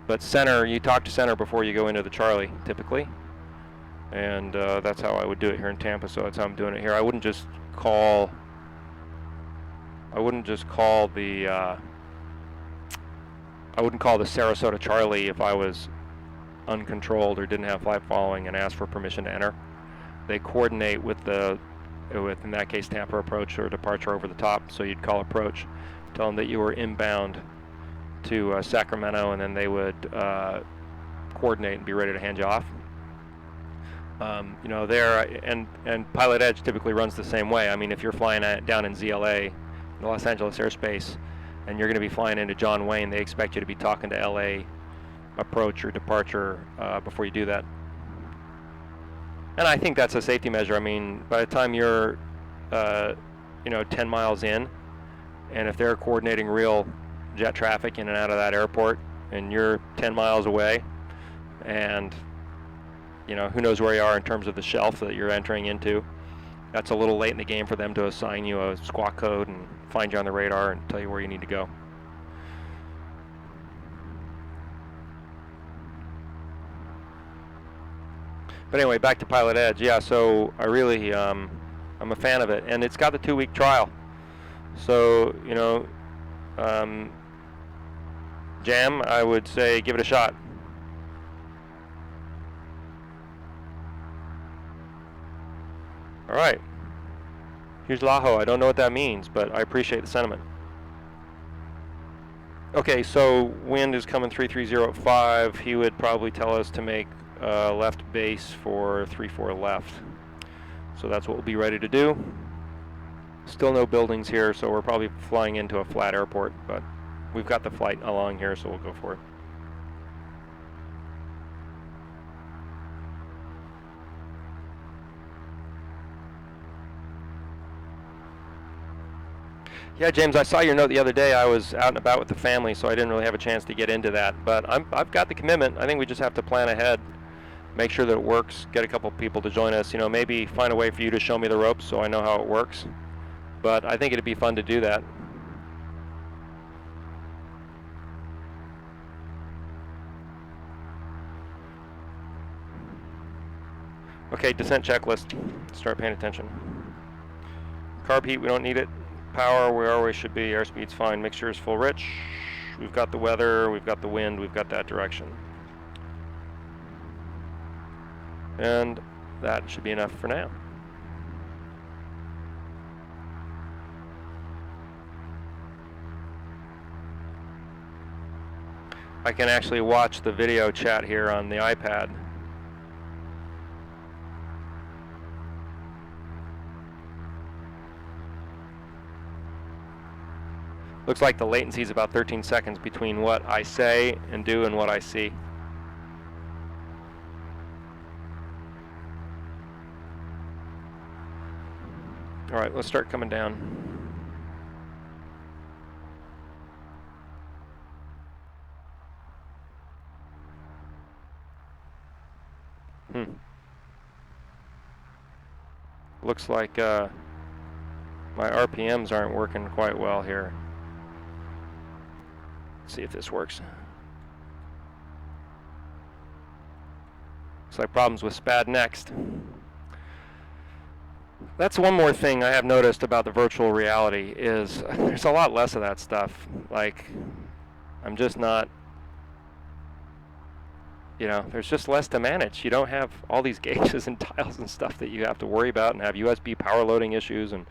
But center, you talk to center before you go into the Charlie, typically. And that's how I would do it here in Tampa, so that's how I'm doing it here. I wouldn't just call the I wouldn't call the Sarasota Charlie if I was uncontrolled or didn't have flight following and ask for permission to enter. They coordinate with in that case, Tampa approach or departure over the top. So you'd call approach, tell them that you were inbound to Sacramento, and then they would coordinate and be ready to hand you off. You know, and Pilot Edge typically runs the same way. I mean, if you're flying down in ZLA, the Los Angeles airspace, and you're going to be flying into John Wayne, they expect you to be talking to LA approach or departure before you do that. And I think that's a safety measure. I mean, by the time you're, 10 miles in, and if they're coordinating real jet traffic in and out of that airport, and you're 10 miles away, and, who knows where you are in terms of the shelf that you're entering into, that's a little late in the game for them to assign you a squawk code and find you on the radar and tell you where you need to go. But anyway, back to Pilot Edge. Yeah, so I really, I'm a fan of it. And it's got the 2-week trial. So, Jam, I would say give it a shot. All right. Here's Lajo. I don't know what that means, but I appreciate the sentiment. Okay, so wind is coming 330 at 5. He would probably tell us to make left base for 34 left. So that's what we'll be ready to do. Still no buildings here, so we're probably flying into a flat airport, but we've got the flight along here, so we'll go for it. Yeah, James, I saw your note the other day. I was out and about with the family, so I didn't really have a chance to get into that. But I've got the commitment. I think we just have to plan ahead, make sure that it works, get a couple people to join us. Maybe find a way for you to show me the ropes so I know how it works. But I think it'd be fun to do that. Okay, descent checklist. Start paying attention. Carb heat, we don't need it. Power, we always should be. Airspeed's fine. Mixture is full rich. We've got the weather, we've got the wind, we've got that direction. And that should be enough for now. I can actually watch the video chat here on the iPad. Looks like the latency is about 13 seconds between what I say and do and what I see. All right, let's start coming down. looks like my RPMs aren't working quite well here. Let's see if this works. Looks like problems with SPAD next. That's one more thing I have noticed about the virtual reality is there's a lot less of that stuff. Like, I'm just not, there's just less to manage. You don't have all these gauges and dials and stuff that you have to worry about and have USB power loading issues, and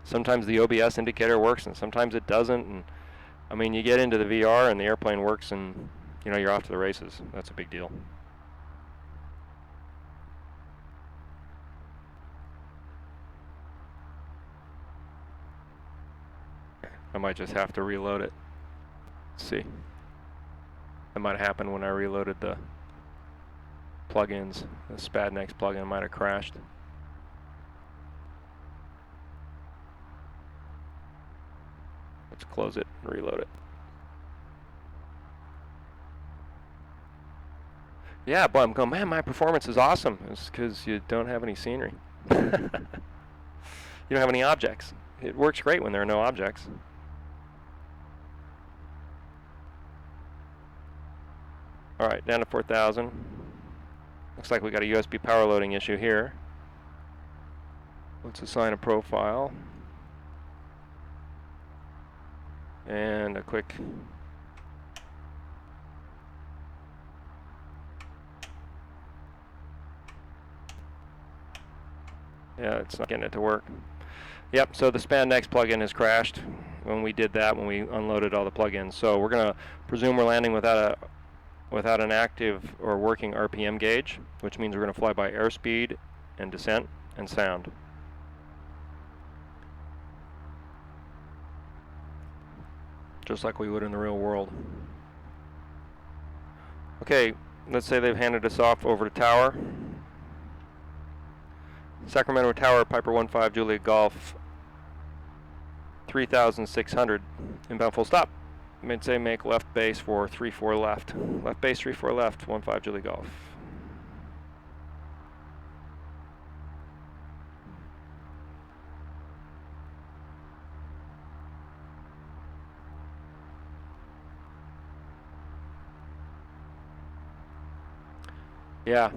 sometimes the OBS indicator works and sometimes it doesn't. And I mean, you get into the VR and the airplane works and you're off to the races. That's a big deal. I might just have to reload it. Let's see. That might have happened when I reloaded the plugins. The SPADNext plugin might have crashed. Let's close it and reload it. Yeah, but I'm going, man, my performance is awesome. It's because you don't have any scenery. You don't have any objects. It works great when there are no objects. All right, down to 4,000. Looks like we got a USB power loading issue here. Let's assign a profile. And a quick yeah, it's not getting it to work. Yep, so the SPADNext plugin has crashed when we did that, when we unloaded all the plugins. So we're going to presume we're landing without an active or working RPM gauge, which means we're going to fly by airspeed and descent and sound. Just like we would in the real world. Okay, let's say they've handed us off over to tower. Sacramento Tower, Piper 15, Juliet Golf, 3,600, inbound full stop. Mid-say make left base for 34 left. Left base 34 left, 15 Juliet Golf. Yeah,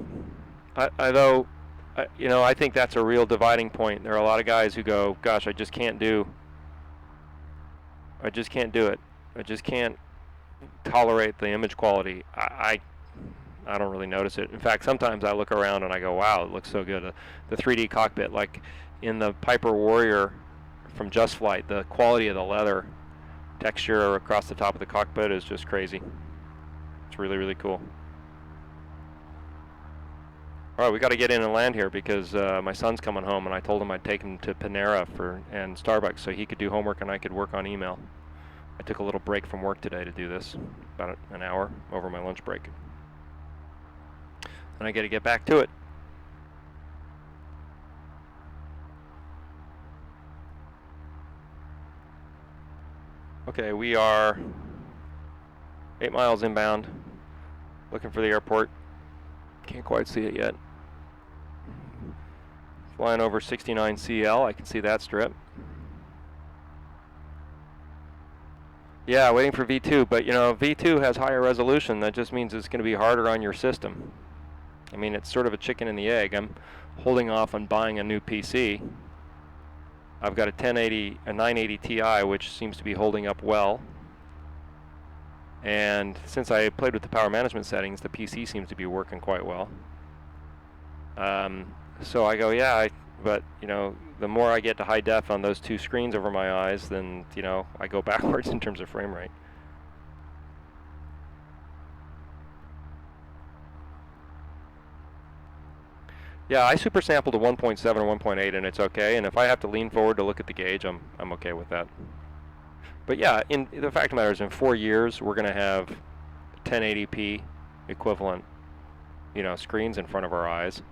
I think that's a real dividing point. There are a lot of guys who go, gosh, I just can't do it. I just can't tolerate the image quality. I don't really notice it. In fact, sometimes I look around and I go, wow, it looks so good. The 3D cockpit, like in the Piper Warrior from Just Flight, the quality of the leather texture across the top of the cockpit is just crazy. It's really, really cool. All right, we got to get in and land here because my son's coming home, and I told him I'd take him to Panera and Starbucks so he could do homework and I could work on email. I took a little break from work today to do this, about an hour over my lunch break. And I got to get back to it. Okay, we are 8 miles inbound, looking for the airport. Can't quite see it yet. Flying over 69 CL, I can see that strip. Yeah, waiting for V2, but V2 has higher resolution. That just means it's going to be harder on your system. I mean, it's sort of a chicken and the egg. I'm holding off on buying a new PC. I've got a 980 Ti, which seems to be holding up well. And since I played with the power management settings, the PC seems to be working quite well. So I go, yeah, but the more I get to high def on those two screens over my eyes, then I go backwards in terms of frame rate. Yeah, I super sampled to 1.7 or 1.8 and it's okay. And if I have to lean forward to look at the gauge, I'm okay with that. But yeah, the fact of the matter is, in 4 years we're going to have 1080p equivalent, screens in front of our eyes.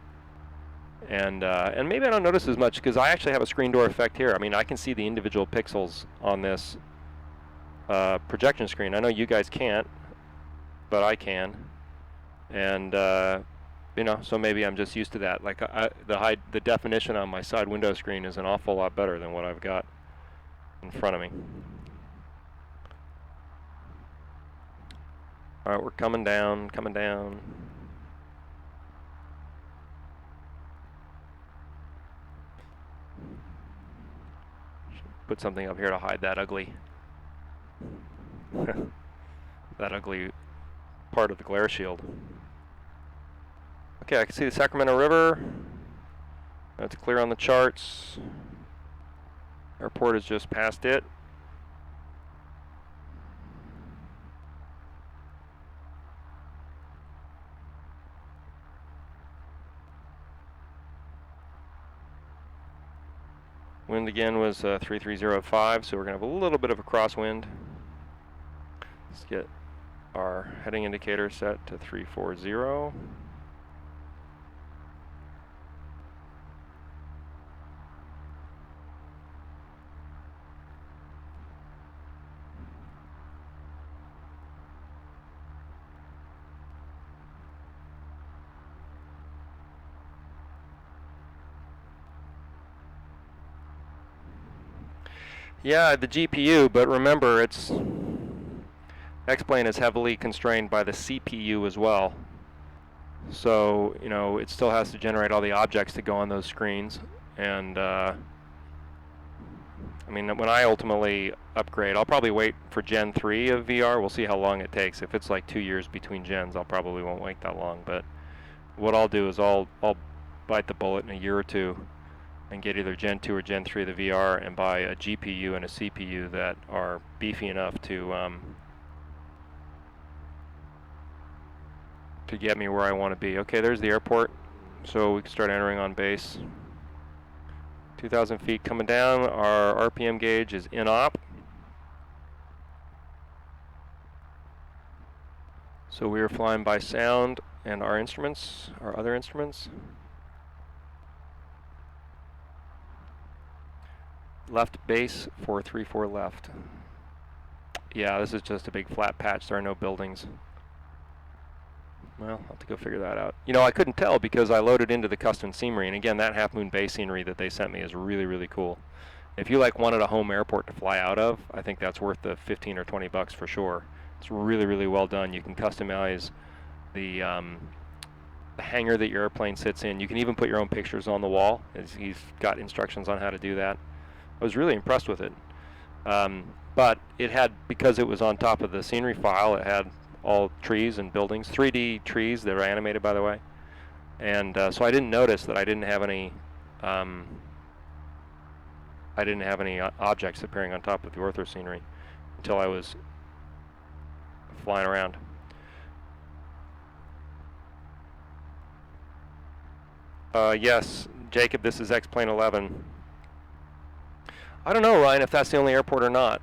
And maybe I don't notice as much because I actually have a screen door effect here. I mean, I can see the individual pixels on this projection screen. I know you guys can't, but I can. And You know, so maybe I'm just used to that. Like the definition on my side window screen is an awful lot better than what I've got in front of me. All right, we're coming down, coming down. Put something up here to hide that ugly, that ugly part of the glare shield. Okay, I can see the Sacramento River. That's clear on the charts. Airport is just past it. Wind again was 330.5, so we're going to have a little bit of a crosswind. Let's get our heading indicator set to 340. Yeah, the GPU, but remember, X-Plane is heavily constrained by the CPU as well. So, you know, it still has to generate all the objects to go on those screens. And, I mean, when I ultimately upgrade, I'll probably wait for Gen 3 of VR. We'll see how long it takes. If it's like 2 years between gens, I'll probably won't wait that long. But what I'll do is I'll bite the bullet in a year or two and get either Gen 2 or Gen 3 of the VR and buy a GPU and a CPU that are beefy enough to get me where I want to be. Okay, there's the airport, so we can start entering on base. 2,000 feet coming down. Our RPM gauge is in op. So we are flying by sound and our instruments, our other instruments. Left base 434 left. Yeah, this is just a big flat patch. There are no buildings. Well, I'll have to go figure that out. You know, I couldn't tell because I loaded into the custom scenery, and again, that Half Moon Bay scenery that they sent me is really, really cool. If you like wanted a home airport to fly out of, I think that's worth the 15 or 20 bucks for sure. It's really, really well done. You can customize the hangar that your airplane sits in. You can even put your own pictures on the wall. He's got instructions on how to do that. I was really impressed with it. But it had, because it was on top of the scenery file, it had all trees and buildings, 3D trees that are animated, by the way. And so I didn't notice that I didn't have any objects appearing on top of the ortho scenery until I was flying around. Yes, Jacob, this is X-Plane 11. I don't know, Ryan, if that's the only airport or not.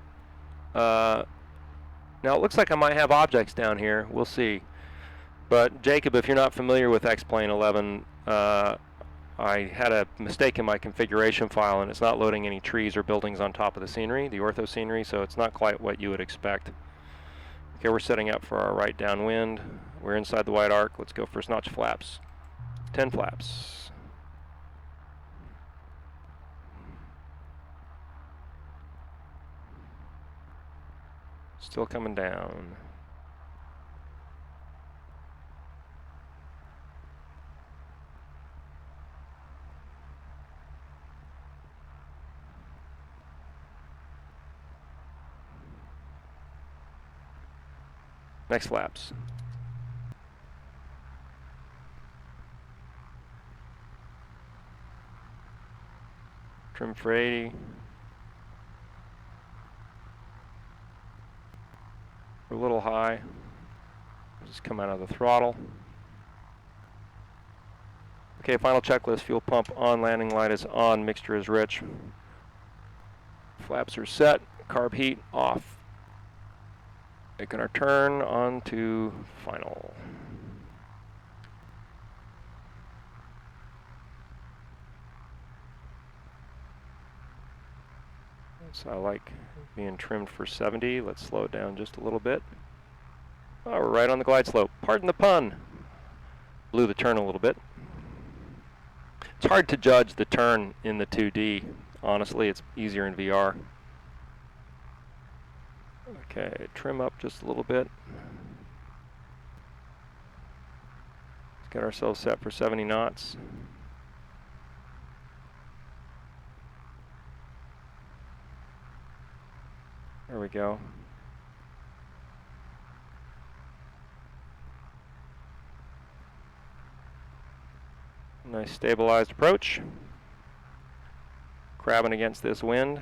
Now, it looks like I might have objects down here. We'll see. But, Jacob, if you're not familiar with X-Plane 11, I had a mistake in my configuration file, and it's not loading any trees or buildings on top of the scenery, the ortho scenery, so it's not quite what you would expect. Okay, we're setting up for our right downwind. We're inside the wide arc. Let's go first notch flaps. 10 flaps. Still coming down. Next flaps. Trim for 80. We're a little high. Just come out of the throttle. Okay, final checklist. Fuel pump on, landing light is on, mixture is rich. Flaps are set, carb heat off. Making our turn on to final. So I like being trimmed for 70. Let's slow it down just a little bit. Oh, we're right on the glide slope. Pardon the pun. blew the turn a little bit. It's hard to judge the turn in the 2D. Honestly, it's easier in VR. Okay, trim up just a little bit. Let's get ourselves set for 70 knots. There we go. Nice stabilized approach. Crabbing against this wind.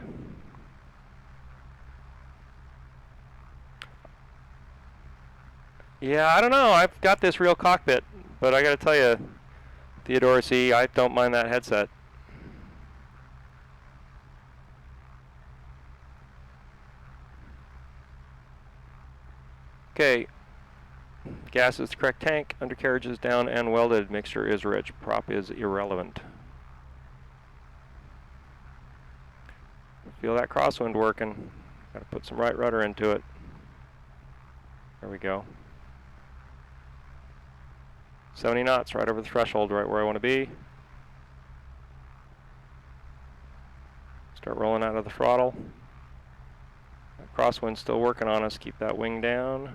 Yeah, I don't know. I've got this real cockpit, but I got to tell you, Theodore C, I don't mind that headset. Okay. Gas is the correct tank. Undercarriage is down and welded. Mixture is rich. Prop is irrelevant. Feel that crosswind working. Got to put some right rudder into it. There we go. 70 knots, right over the threshold, right where I want to be. Start rolling out of the throttle. That crosswind's still working on us. Keep that wing down.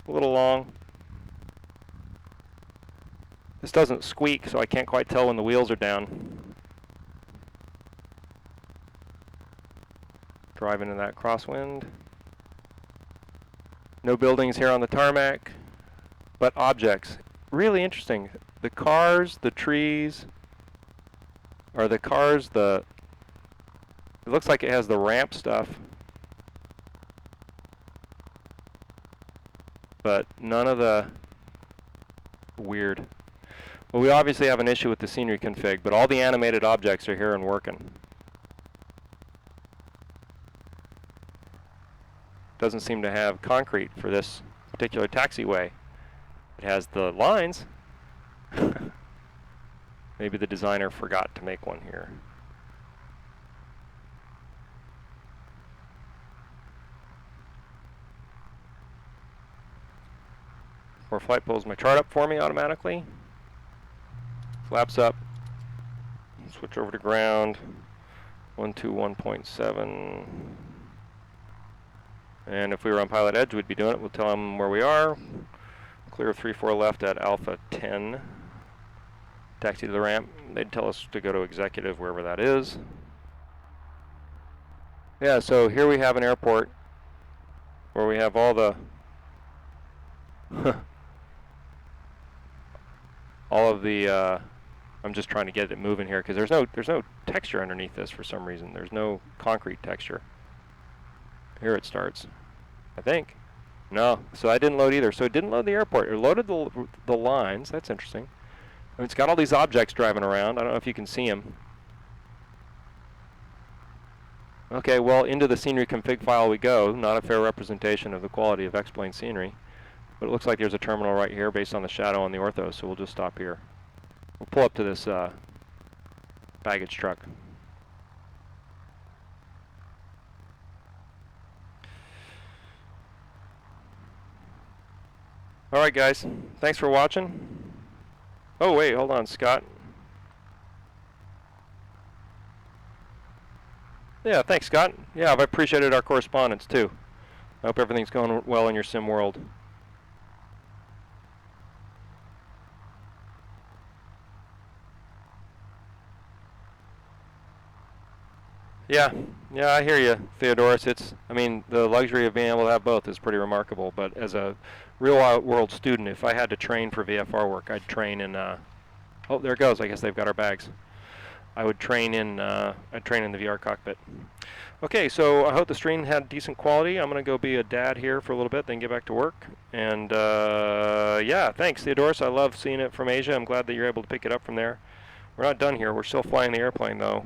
A little long. This doesn't squeak, so I can't quite tell when the wheels are down. Driving in that crosswind. No buildings here on the tarmac, but objects. Really interesting. The cars, the trees, or the cars, it looks like it has the ramp stuff, but none of the weird. Well, we obviously have an issue with the scenery config, but all the animated objects are here and working. Doesn't seem to have concrete for this particular taxiway. It has the lines. Maybe the designer forgot to make one here. Or flight pulls my chart up for me automatically. Flaps up. Switch over to ground. 121.7. And if we were on pilot edge, we'd be doing it. We'll tell them where we are. Clear 3-4 left at Alpha 10. Taxi to the ramp. They'd tell us to go to executive, wherever that is. Yeah, so here we have an airport where we have all the all of the I'm just trying to get it moving here because there's no texture underneath this for some reason. There's no concrete texture. Here it starts, I think. No, so I didn't load either. So it didn't load the airport. It loaded the lines. That's interesting. I mean, it's got all these objects driving around. I don't know if you can see them. Okay, well, into the scenery config file we go. Not a fair representation of the quality of X-plane scenery. But it looks like there's a terminal right here based on the shadow on the ortho, so we'll just stop here. We'll pull up to this baggage truck. All right, guys. Thanks for watching. Oh, wait, hold on, Scott. Yeah, thanks, Scott. Yeah, I've appreciated our correspondence, too. I hope everything's going well in your sim world. Yeah, I hear you, Theodorus. I mean, the luxury of being able to have both is pretty remarkable. But as a real-world student, if I had to train for VFR work, I'd train in. Oh, there it goes. I guess they've got our bags. I would train in. I'd train in the VR cockpit. Okay, so I hope the stream had decent quality. I'm gonna go be a dad here for a little bit, then get back to work. And yeah, thanks, Theodorus. I love seeing it from Asia. I'm glad that you're able to pick it up from there. We're not done here. We're still flying the airplane, though.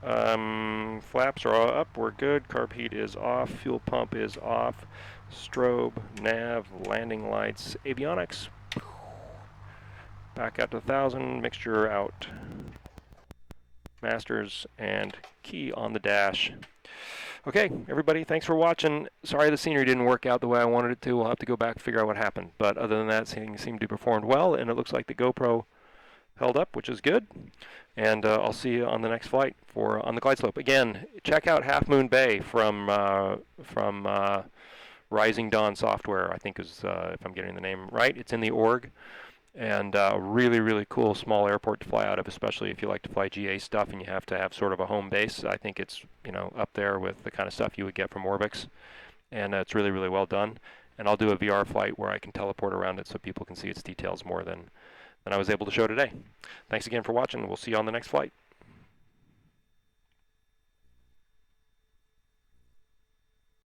Flaps are all up. We're good. Carb heat is off. Fuel pump is off. Strobe, nav, landing lights, avionics. Back out to 1,000. Mixture out. Masters and key on the dash. Okay, everybody, thanks for watching. Sorry the scenery didn't work out the way I wanted it to. We'll have to go back and figure out what happened. But other than that, things seemed to perform well, and it looks like the GoPro held up, which is good. And I'll see you on the next flight on the glide slope. Again, check out Half Moon Bay from Rising Dawn Software, I think is, if I'm getting the name right. It's in the org. And really, really cool small airport to fly out of, especially if you like to fly GA stuff and you have to have sort of a home base. I think it's, up there with the kind of stuff you would get from Orbix. And it's really, really well done. And I'll do a VR flight where I can teleport around it so people can see its details more than I was able to show today. Thanks again for watching. We'll see you on the next flight.